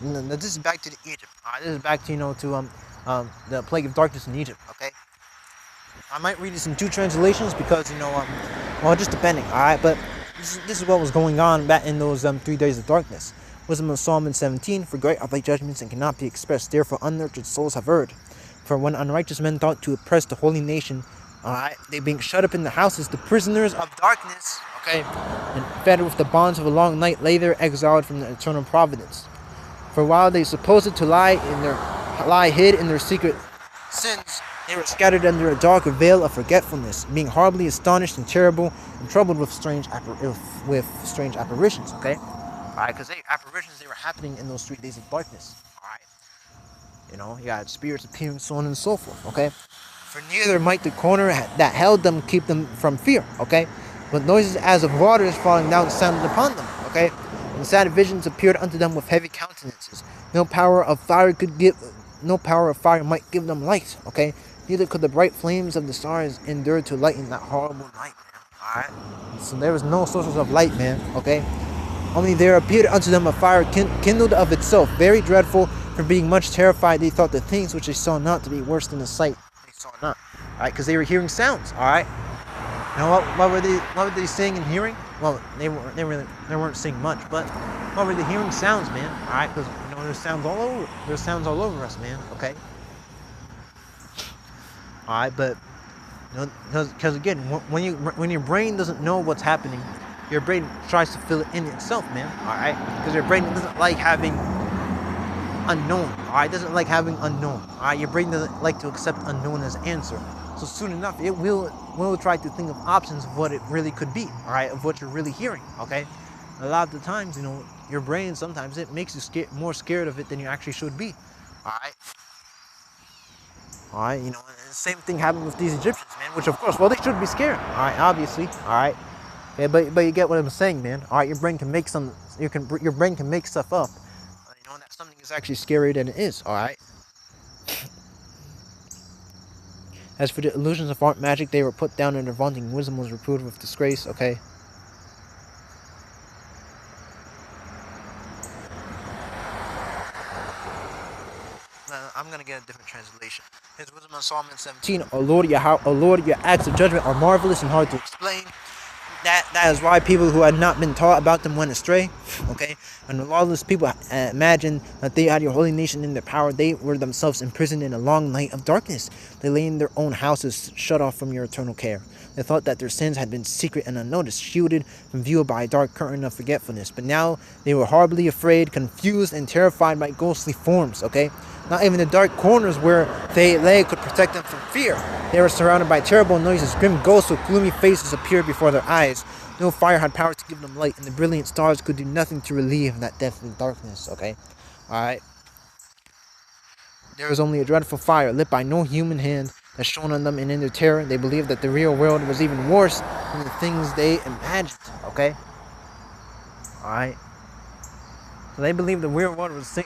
now this is back to the Egypt. This is back to the plague of darkness in Egypt. Okay, I might read this in 2 translations because well, just depending. All right, but this is what was going on back in those 3 days of darkness. Wisdom of Solomon 17. For great are thy judgments and cannot be expressed. Therefore unnurtured souls have erred. For when unrighteous men thought to oppress the holy nation, they being shut up in the houses, the prisoners of darkness, and fed with the bonds of a long night, lay there exiled from the eternal providence. For while they supposed to lie hid in their secret sins, they were scattered under a dark veil of forgetfulness, being horribly astonished and terrible, and troubled with strange apparitions. Because apparitions, they were happening in those 3 days of darkness. You got spirits appearing, so on and so forth. For neither might the corner that held them keep them from fear. But noises as of waters falling down sounded upon them. And sad visions appeared unto them with heavy countenances. No power of fire might give them light. Neither could the bright flames of the stars endure to lighten that horrible night, man. So there was no sources of light, man. Only there appeared unto them a fire kindled of itself, very dreadful. For being much terrified, they thought the things which they saw not to be worse than the sight they saw not. Because they were hearing sounds. Now what were they seeing and hearing? Well, they weren't seeing much, but what were they hearing? Sounds, man. Because there's sounds all over. There's sounds all over us, man. But because again, when your brain doesn't know what's happening, your brain tries to fill it in itself, man. Because your brain doesn't like having unknown. It doesn't like having unknown. Your brain doesn't like to accept unknown as answer. So soon enough, it will try to think of options of what it really could be. Of what you're really hearing. A lot of the times, your brain sometimes it makes you more scared of it than you actually should be. The same thing happened with these Egyptians, man. Which of course, well, they should be scared. Obviously. But you get what I'm saying, man. Your brain can make your brain can make stuff up. That something is actually scarier than it is. As for the illusions of art magic, they were put down, and their vaunting wisdom was reproved with disgrace. I'm gonna get a different translation. His wisdom on Solomon 17. O Lord, your acts of judgment are marvelous and hard to explain. That is why people who had not been taught about them went astray. And the lawless people imagined that they had your holy nation in their power. They were themselves imprisoned in a long night of darkness. They lay in their own houses, shut off from your eternal care. They thought that their sins had been secret and unnoticed, shielded from view by a dark curtain of forgetfulness. But now they were horribly afraid, confused, and terrified by ghostly forms. Not even the dark corners where they lay could protect them from fear. They were surrounded by terrible noises. Grim ghosts with gloomy faces appeared before their eyes. No fire had power to give them light, and the brilliant stars could do nothing to relieve that deathly darkness. There was only a dreadful fire lit by no human hand that shone on them, and in their terror, they believed that the real world was even worse than the things they imagined. So they believed the real world was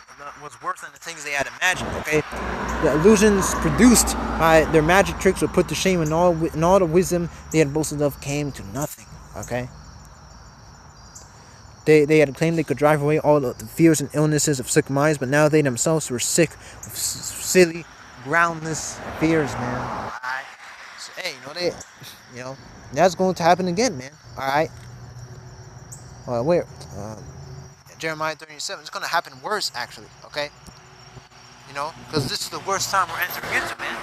worse than the things they had imagined. The illusions produced by their magic tricks were put to shame, and all the wisdom they had boasted of came to nothing. They had claimed they could drive away all the fears and illnesses of sick minds, but now they themselves were sick with silly, groundless fears, man. So, that's going to happen again, man. Jeremiah 37, it's going to happen worse, actually, because this is the worst time we're entering into, man.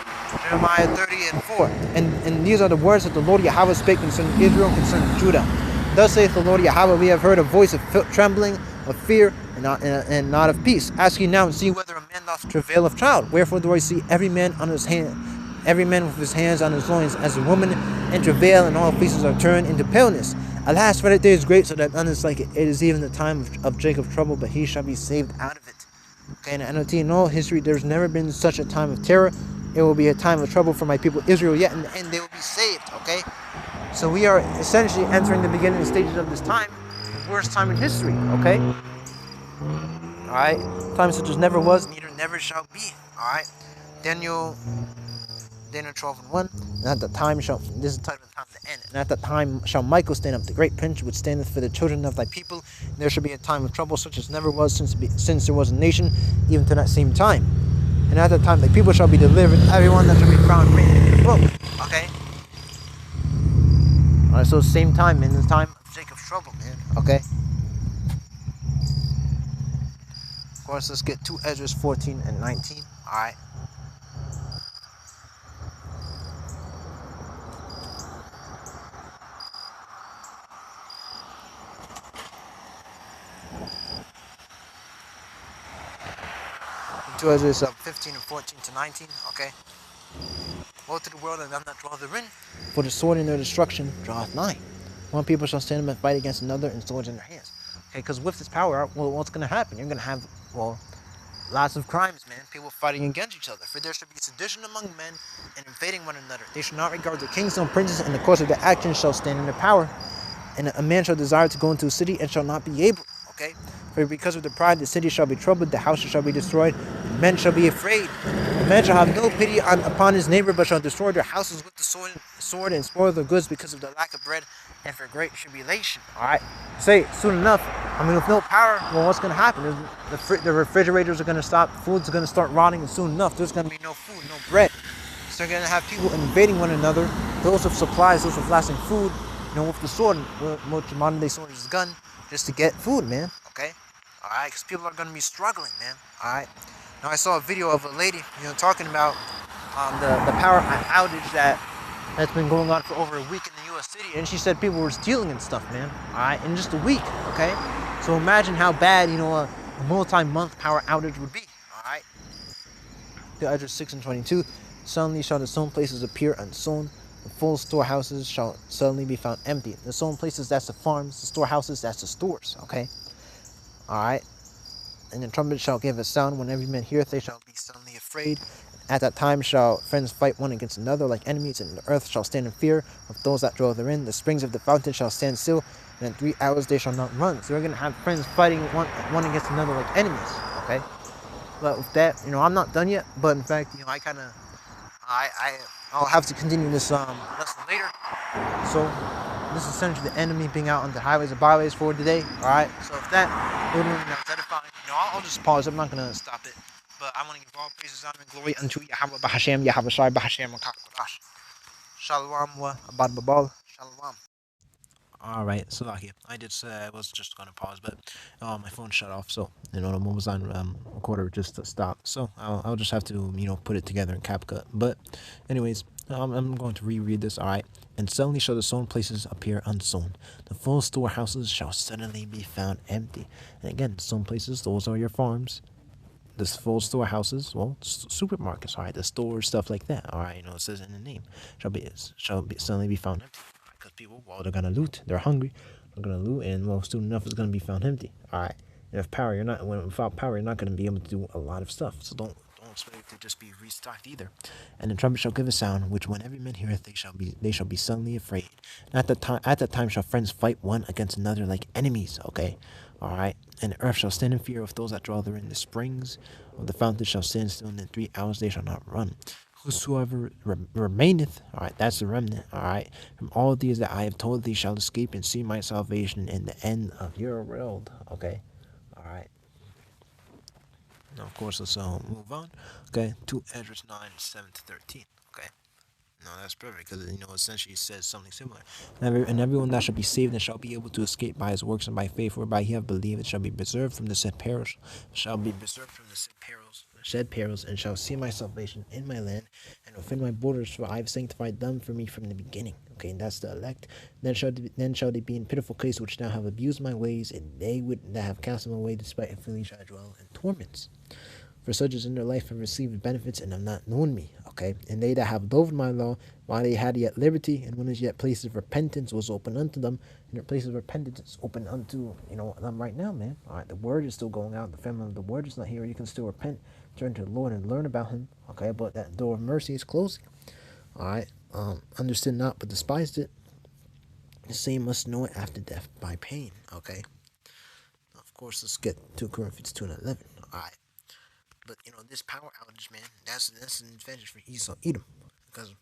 Jeremiah 30:4. And these are the words that the Lord Yahweh spake concerning Israel and concerning Judah. Thus saith the Lord Yahweh, we have heard a voice of trembling, of fear, and not of peace. Ask ye now and see whether a man doth travail of child. Wherefore do I see every man with his hands on his loins, as a woman in travail, and all faces are turned into paleness. Alas, for that day is great, so that none is like it. It is even the time of Jacob's trouble, but he shall be saved out of it. And in all history, there's never been such a time of terror. It will be a time of trouble for my people Israel, yet in the end they will be saved. So we are essentially entering the beginning stages of this time, the worst time in history. Time such as never was, neither never shall be. Daniel 12:1. And at the time this is the time of the end. And at that time shall Michael stand up, the great prince, which standeth for the children of thy people. And there shall be a time of trouble such as never was since there was a nation, even to that same time. And at that time the people shall be delivered, everyone that shall be found written in the book. So same time, in the time of Jacob's trouble, man. course, let's get 2 Esdras 14 and 19. Alright. Two Esdras 15 and 14 to 19. Okay. Woe to the world and them that dwell therein, for the sword in their destruction draweth nigh. One people shall stand up and fight against another, and swords in their hands. Okay, because with this power, well, what's going to happen? You're going to have, well, lots of crimes, man. People fighting against each other. For there shall be sedition among men, and invading one another. They shall not regard their kings and princes, and the course of their actions shall stand in their power. And a man shall desire to go into a city, and shall not be able. Okay? For because of the pride, the city shall be troubled, the houses shall be destroyed, men shall be afraid. A man shall have no pity upon his neighbor, but shall destroy their houses with the sword and spoil their goods because of the lack of bread and for great tribulation. Alright? Say, soon enough, I mean, with no power, well, what's going to happen? The refrigerators are going to stop, food's going to start rotting, and soon enough, there's going to be no food, no bread. So they're going to have people invading one another, those with supplies, those with lasting food, you know, with the sword, which modern day sword is a gun, just to get food, man. Okay? Alright? Because people are going to be struggling, man. Alright? Now, I saw a video of a lady, you know, talking about the power outage that's been going on for over a week in the U.S. city, and she said people were stealing and stuff, man. Alright? In just a week, okay? So imagine how bad, you know, a multi-month power outage would be. Alright? The Esdras 6 and 22. Suddenly shall the sown places appear unsown. The full storehouses shall suddenly be found empty. The sown places, that's the farms. The storehouses, that's the stores, okay? Alright? And the trumpet shall give a sound. When every man heareth, they shall be suddenly afraid. At that time shall friends fight one against another like enemies, and the earth shall stand in fear of those that dwell therein. The springs of the fountain shall stand still, and in 3 hours they shall not run. So we're going to have friends fighting one against another like enemies, okay? But with that, you know, I'm not done yet, but in fact, you know, I'll have to continue this lesson later. So this is essentially the enemy being out on the highways and byways for today. Alright, so if that literally not edifying, you know, I'll just pause. I'm not gonna stop it. But I want to give all praises, honor, and glory unto Yahweh Bahashem, Yahweh Shai Bahashem Makakbarash. Shalom wa abad babal. Shalom. Alright, so here I did say I was just gonna pause, but my phone shut off, so you know the Mobile recorder just stopped. So I'll just have to, you know, put it together in CapCut. But anyways, I'm going to reread this. Alright. And suddenly shall the sown places appear unsown. The full storehouses shall suddenly be found empty. And again, sown places, those are your farms. The full storehouses, well, supermarkets, all right, the stores, stuff like that, all right, you know, it says in the name, shall be suddenly be found empty, because people, well, they're gonna loot, they're hungry, they're gonna loot, and well, soon enough, it's gonna be found empty, all right. And without power, you're not gonna be able to do a lot of stuff. So don't expect it to just be restocked either. And the trumpet shall give a sound, which when every man heareth, they shall be suddenly afraid. And at that time shall friends fight one against another like enemies. Okay. Alright, and the earth shall stand in fear of those that dwell therein. The springs of the fountain shall stand still, and in 3 hours they shall not run. Whosoever remaineth, alright, that's the remnant, alright, from all these that I have told thee shall escape and see my salvation in the end of your world. Okay, alright. Now, of course, let's move on. Okay, 2 Esdras 9, 7 to 13. Okay. No, that's perfect, because, you know, essentially it says something similar. And everyone that shall be saved and shall be able to escape by his works and by faith whereby he hath believed, it shall be preserved from the said perils, and shall see my salvation in my land, and within my borders, for I have sanctified them for me from the beginning. Okay, and that's the elect. Then shall they be in pitiful case which now have abused my ways, and they that have cast them away despite infamy shall dwell in torments. For such as in their life have received benefits and have not known me. Okay, and they that have loathed my law, while they had yet liberty, and when as yet places of repentance was open unto them, and their places of repentance is open unto, you know, them right now, man. All right, the word is still going out. The family of the word is not here. You can still repent, turn to the Lord, and learn about Him. Okay, but that door of mercy is closing. All right, understood not, but despised it. The same must know it after death by pain. Okay. Now, of course, let's get 2 Corinthians 2 and 11. All right. But, you know, this power outage, man, that's an advantage for Esau, Edom, because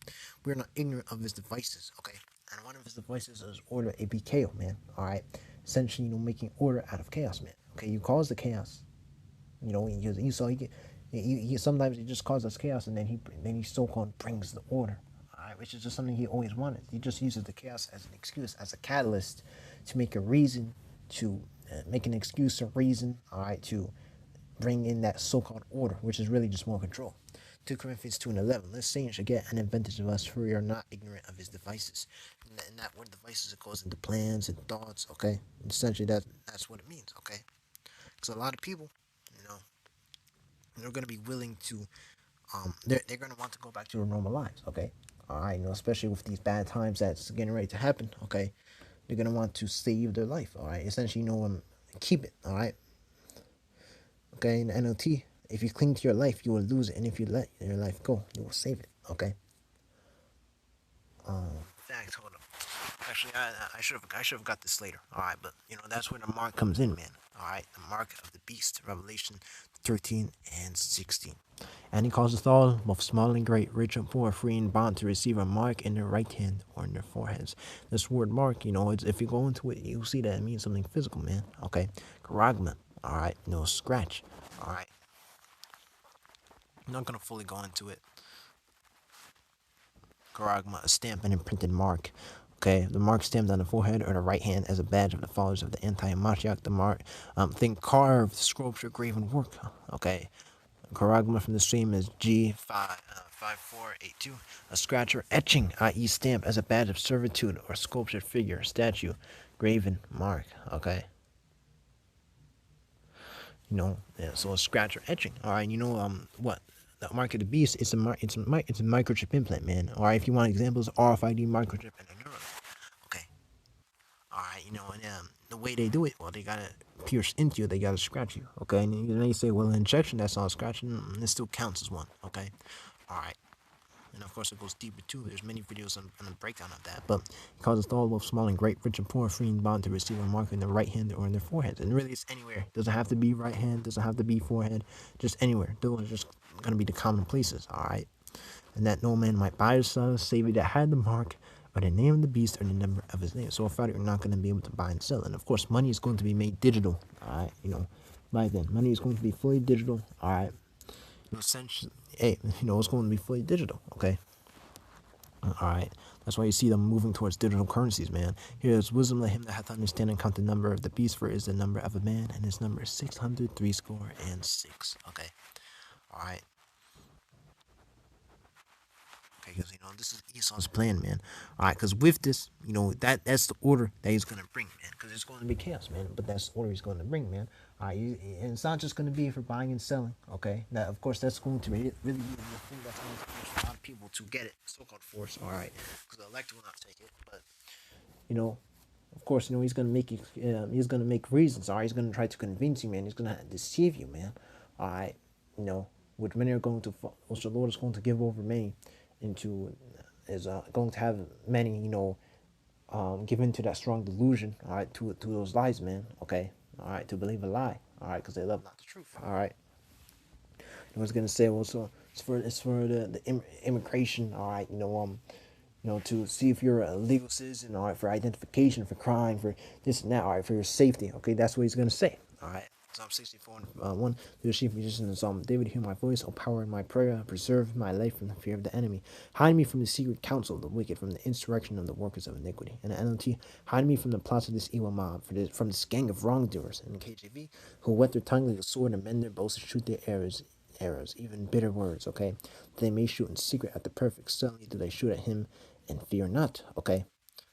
we're not ignorant of his devices, okay? And one of his devices is order ABKO, man, all right? Essentially, you know, making order out of chaos, man, okay? You cause the chaos, you know, Esau, he sometimes he just causes chaos, and then he so-called brings the order, all right? Which is just something he always wanted. He just uses the chaos as an excuse, as a catalyst to make a reason, to make an excuse, a reason, all right, to bring in that so-called order, which is really just more control. 2 Corinthians 2 and 11. Let's say and shall get an advantage of us, for we are not ignorant of his devices. And that word devices, it goes into plans and thoughts, okay? And essentially, that's what it means, okay? Because a lot of people, you know, they're going to be willing to, they're going to want to go back to their normal lives, okay? All right, especially with these bad times that's getting ready to happen, okay? They're going to want to save their life, all right? Essentially, keep it, all right? Okay, in the NLT, if you cling to your life, you will lose it, and if you let your life go, you will save it. Okay. Fact. Hold up. Actually, I should have got this later. All right, but that's where the mark comes in, man. All right, the mark of the beast, Revelation 13 and 16. And he causeth all, both small and great, rich and poor, free and bond, to receive a mark in their right hand or in their foreheads. This word mark, if you go into it, you'll see that it means something physical, man. Okay, charagma. All right, scratch. All right, I'm not gonna fully go into it. Charagma, a stamp and imprinted mark. Okay, the mark stamped on the forehead or the right hand as a badge of the followers of the anti-Mashiach. The mark, think carved, sculpture, graven work. Okay, charagma from the stream is G5482. A scratch or etching, i.e., stamp as a badge of servitude or sculptured figure, statue, graven mark. Okay. Yeah, so a scratch or etching. All right, what? The mark of the beast, it's a microchip implant, man. All right, if you want examples, RFID microchip and a neural. Okay. All right, and the way they do it, well, they gotta pierce into you, they gotta scratch you. Okay, and then you say, well, injection, that's not scratching, it still counts as one. Okay. All right. And of course, it goes deeper too. There's many videos on the breakdown of that. But he calls us all, both small and great, rich and poor, free and bond, to receive a mark in their right hand or in their forehead. And really, it's anywhere. Doesn't have to be right hand. Doesn't have to be forehead. Just anywhere. Those are just going to be the common places. All right. And that no man might buy or sell, save that had the mark, or the name of the beast, or the number of his name. So without it, you're not going to be able to buy and sell. And of course, money is going to be made digital. All right. By then, money is going to be fully digital. All right. Essentially, hey, it's going to be fully digital. Okay. All right. That's why you see them moving towards digital currencies, man. Here is wisdom, let him that hath understanding count the number of the beast, for it is the number of a man, and his number is 603 score and 6. Okay. All right. Okay, because this is Esau's plan, man. All right, because with this, that's the order that he's gonna bring, man. Because it's going to be chaos, man. But that's the order he's going to bring, man. All right, and it's not just going to be for buying and selling. Okay, now of course that's going to really be the thing that's going to force a lot of people to get it, so-called force. All right, because the elect will not take it, but of course, he's gonna make you. He's gonna make reasons. All right, he's gonna try to convince you, man. He's gonna deceive you, man. All right, which many are going to. Which the Lord is going to give over many into, is going to have many, given to that strong delusion. All right, to those lies, man. Okay, all right, to believe a lie. All right, because they love not the truth. All right. I was gonna say, well, so it's for the immigration. All right, to see if you're a legal citizen, all right, for identification, for crime, for this and that, all right, for your safety. Okay, that's what he's going to say. All right. Psalm 64 and 1. The chief musician Psalm David, hear my voice, O power in my prayer, preserve my life from the fear of the enemy. Hide me from the secret counsel of the wicked, from the insurrection of the workers of iniquity. And the NLT, hide me from the plots of this evil mob, from this gang of wrongdoers. And the KJV, who wet their tongue like a sword and mend their bows to shoot their arrows, even bitter words, okay? They may shoot in secret at the perfect, suddenly do they shoot at him and fear not, okay?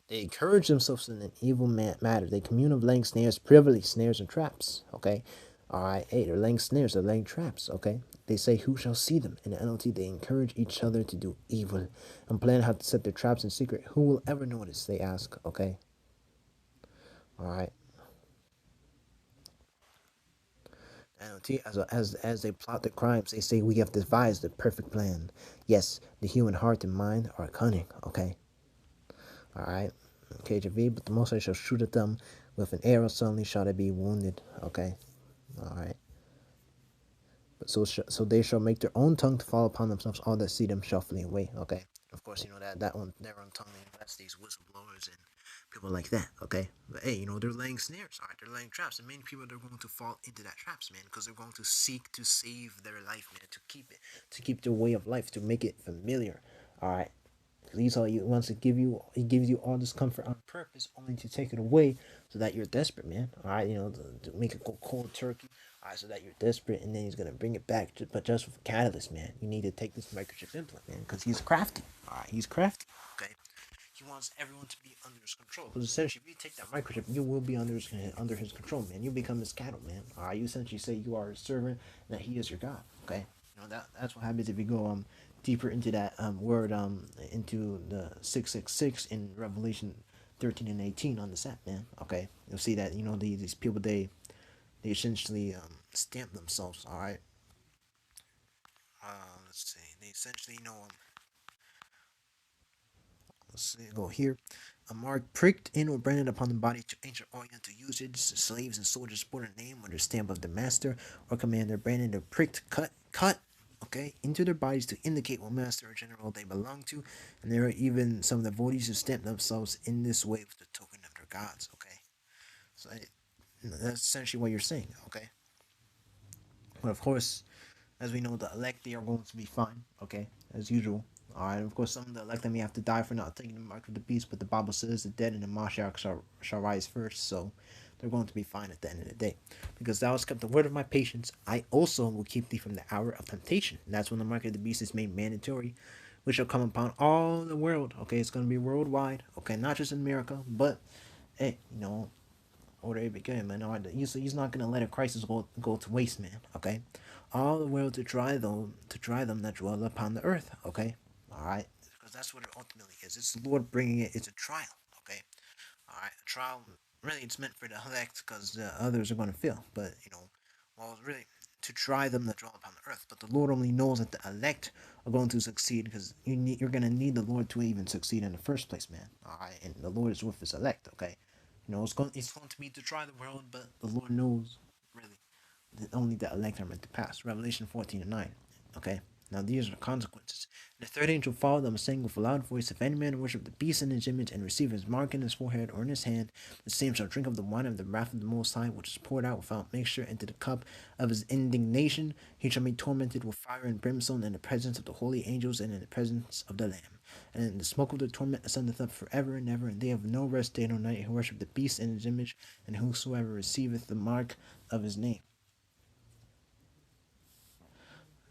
They encourage themselves in an evil matter. They commune of laying snares, privily snares and traps, okay? All right, hey, they're laying snares, they're laying traps, okay? They say, who shall see them? In the NLT, they encourage each other to do evil and plan how to set their traps in secret. Who will ever notice, they ask, okay? All right. NLT, as they plot their crimes, they say, we have devised the perfect plan. Yes, the human heart and mind are cunning, okay? All right. KJV, but the Most High shall shoot at them with an arrow, suddenly shall they be wounded. Okay. All right. But so they shall make their own tongue to fall upon themselves. All that see them shall flee away. Okay. Of course, that one, their own tongue, that's these whistleblowers and people like that. Okay. But hey, they're laying snares. All right. They're laying traps. And many people are going to fall into that traps, man, because they're going to seek to save their life, man, to keep their way of life, to make it familiar. All right. He's all he wants to give you. He gives you all this comfort on purpose, only to take it away, so that you're desperate, man. All right, to make it go cold turkey. All right, so that you're desperate, and then he's gonna bring it back, but just with catalyst, man. You need to take this microchip implant, man, because he's crafty. All right, he's crafty. Okay, he wants everyone to be under his control. Because essentially, if you take that microchip, you will be under his control, man. You become his cattle, man. All right, you essentially say you are his servant, and that he is your God. Okay, that's what happens if you go deeper into that word into the 666 in Revelation 13 and 18 on the set, man. Okay, you'll see that these people they essentially stamp themselves. All right, let's see. They essentially let's see, go here. A mark pricked in or branded upon the body to ancient Oriental usage. Slaves and soldiers sport a name or the stamp of the master or commander, branded or pricked, cut, okay, into their bodies to indicate what master or general they belong to. And there are even some devotees who stamp themselves in this way with the token of their gods, okay? So that's essentially what you're saying, okay? But of course, as we know, the elect, they are going to be fine, okay, as usual. Alright, of course, some of the elect may have to die for not taking the mark of the beast, but the Bible says the dead and the Mashiach shall rise first, so they're going to be fine at the end of the day. Because thou hast kept the word of my patience, I also will keep thee from the hour of temptation. And that's when the mark of the beast is made mandatory, which shall come upon all the world. Okay, it's going to be worldwide. Okay, not just in America, but hey, or they begin, man. He's not gonna let a crisis go to waste, man. Okay, all the world to try them that dwell upon the earth. Okay, all right, because that's what it ultimately is. It's the Lord bringing it. It's a trial. Okay, all right, a trial. Really, it's meant for the elect because the others are gonna fail. But well, really to try them that dwell upon the earth. But the Lord only knows that the elect are going to succeed because you're gonna need the Lord to even succeed in the first place, man. All right, and the Lord is with His elect. Okay. It's going to be to try the world, but the Lord knows, really, that only the elect are meant to pass. Revelation 14 and 9. Okay? Now these are the consequences. And the third angel followed them, saying with a loud voice, if any man worship the beast in his image, and receive his mark in his forehead or in his hand, the same shall drink of the wine of the wrath of the Most High, which is poured out without mixture into the cup of his indignation. He shall be tormented with fire and brimstone in the presence of the holy angels and in the presence of the Lamb. And the smoke of the torment ascendeth up forever and ever, and they have no rest day nor night who worship the beast in his image, and whosoever receiveth the mark of his name.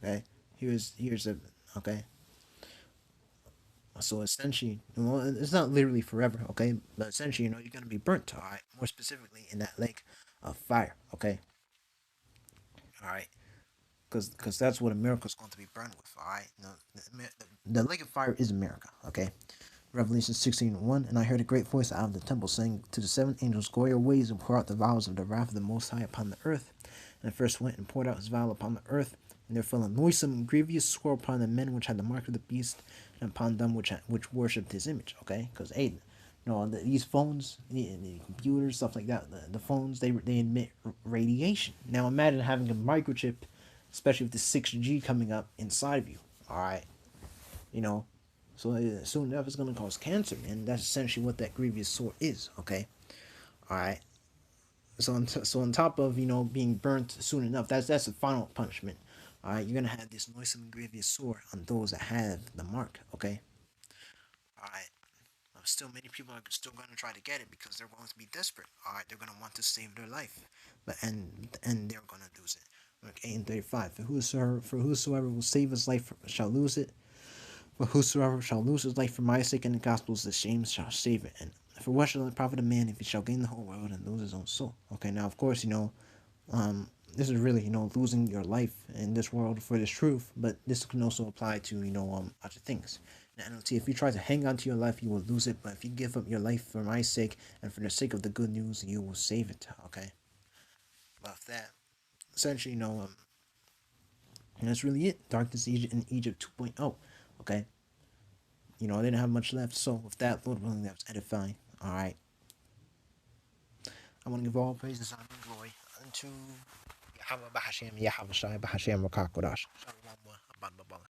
Okay, here's a okay. So essentially, well, it's not literally forever, okay, but essentially, you're gonna be burnt. All right, more specifically in that lake of fire. Okay, all right, because that's what America is going to be burned with. All right, the lake of fire is America. Okay, Revelation 16:1. And I heard a great voice out of the temple saying to the seven angels, go your ways and pour out the vials of the wrath of the Most High upon the earth. And the first went and poured out his vial upon the earth. And there fell a noisome and grievous swore upon the men which had the mark of the beast, and upon them which worshipped his image. Okay? Because, hey, these phones, the computers, stuff like that, the phones, they emit radiation. Now imagine having a microchip, especially with the 6G coming up inside of you. All right? You know, so soon enough, it's gonna cause cancer, and that's essentially what that grievous sore is. Okay, all right. So on top of being burnt soon enough, that's the final punishment. All right, you're gonna have this noisome and grievous sore on those that have the mark. Okay, all right. Still, many people are still gonna try to get it because they're going to be desperate. All right, they're gonna want to save their life, but and they're gonna lose it. Like 8:35. For whosoever will save his life shall lose it, but whosoever shall lose his life for my sake and the gospel's, the shame shall save it. And for what shall it profit a man if he shall gain the whole world and lose his own soul? Okay, now of course, this is really, losing your life in this world for this truth, but this can also apply to, other things. And if you try to hang on to your life, you will lose it. But if you give up your life for my sake and for the sake of the good news, you will save it. Okay. But that, essentially, and that's really it. Darkness in Egypt 2.0. Okay. I didn't have much left. So with that, Lord willing, that was edifying. All right. I want to give all praises, honor, and glory unto Yahweh Bahashem, Yahweh Shai Bahashem Rakakodash. Shalom, Abad Babala.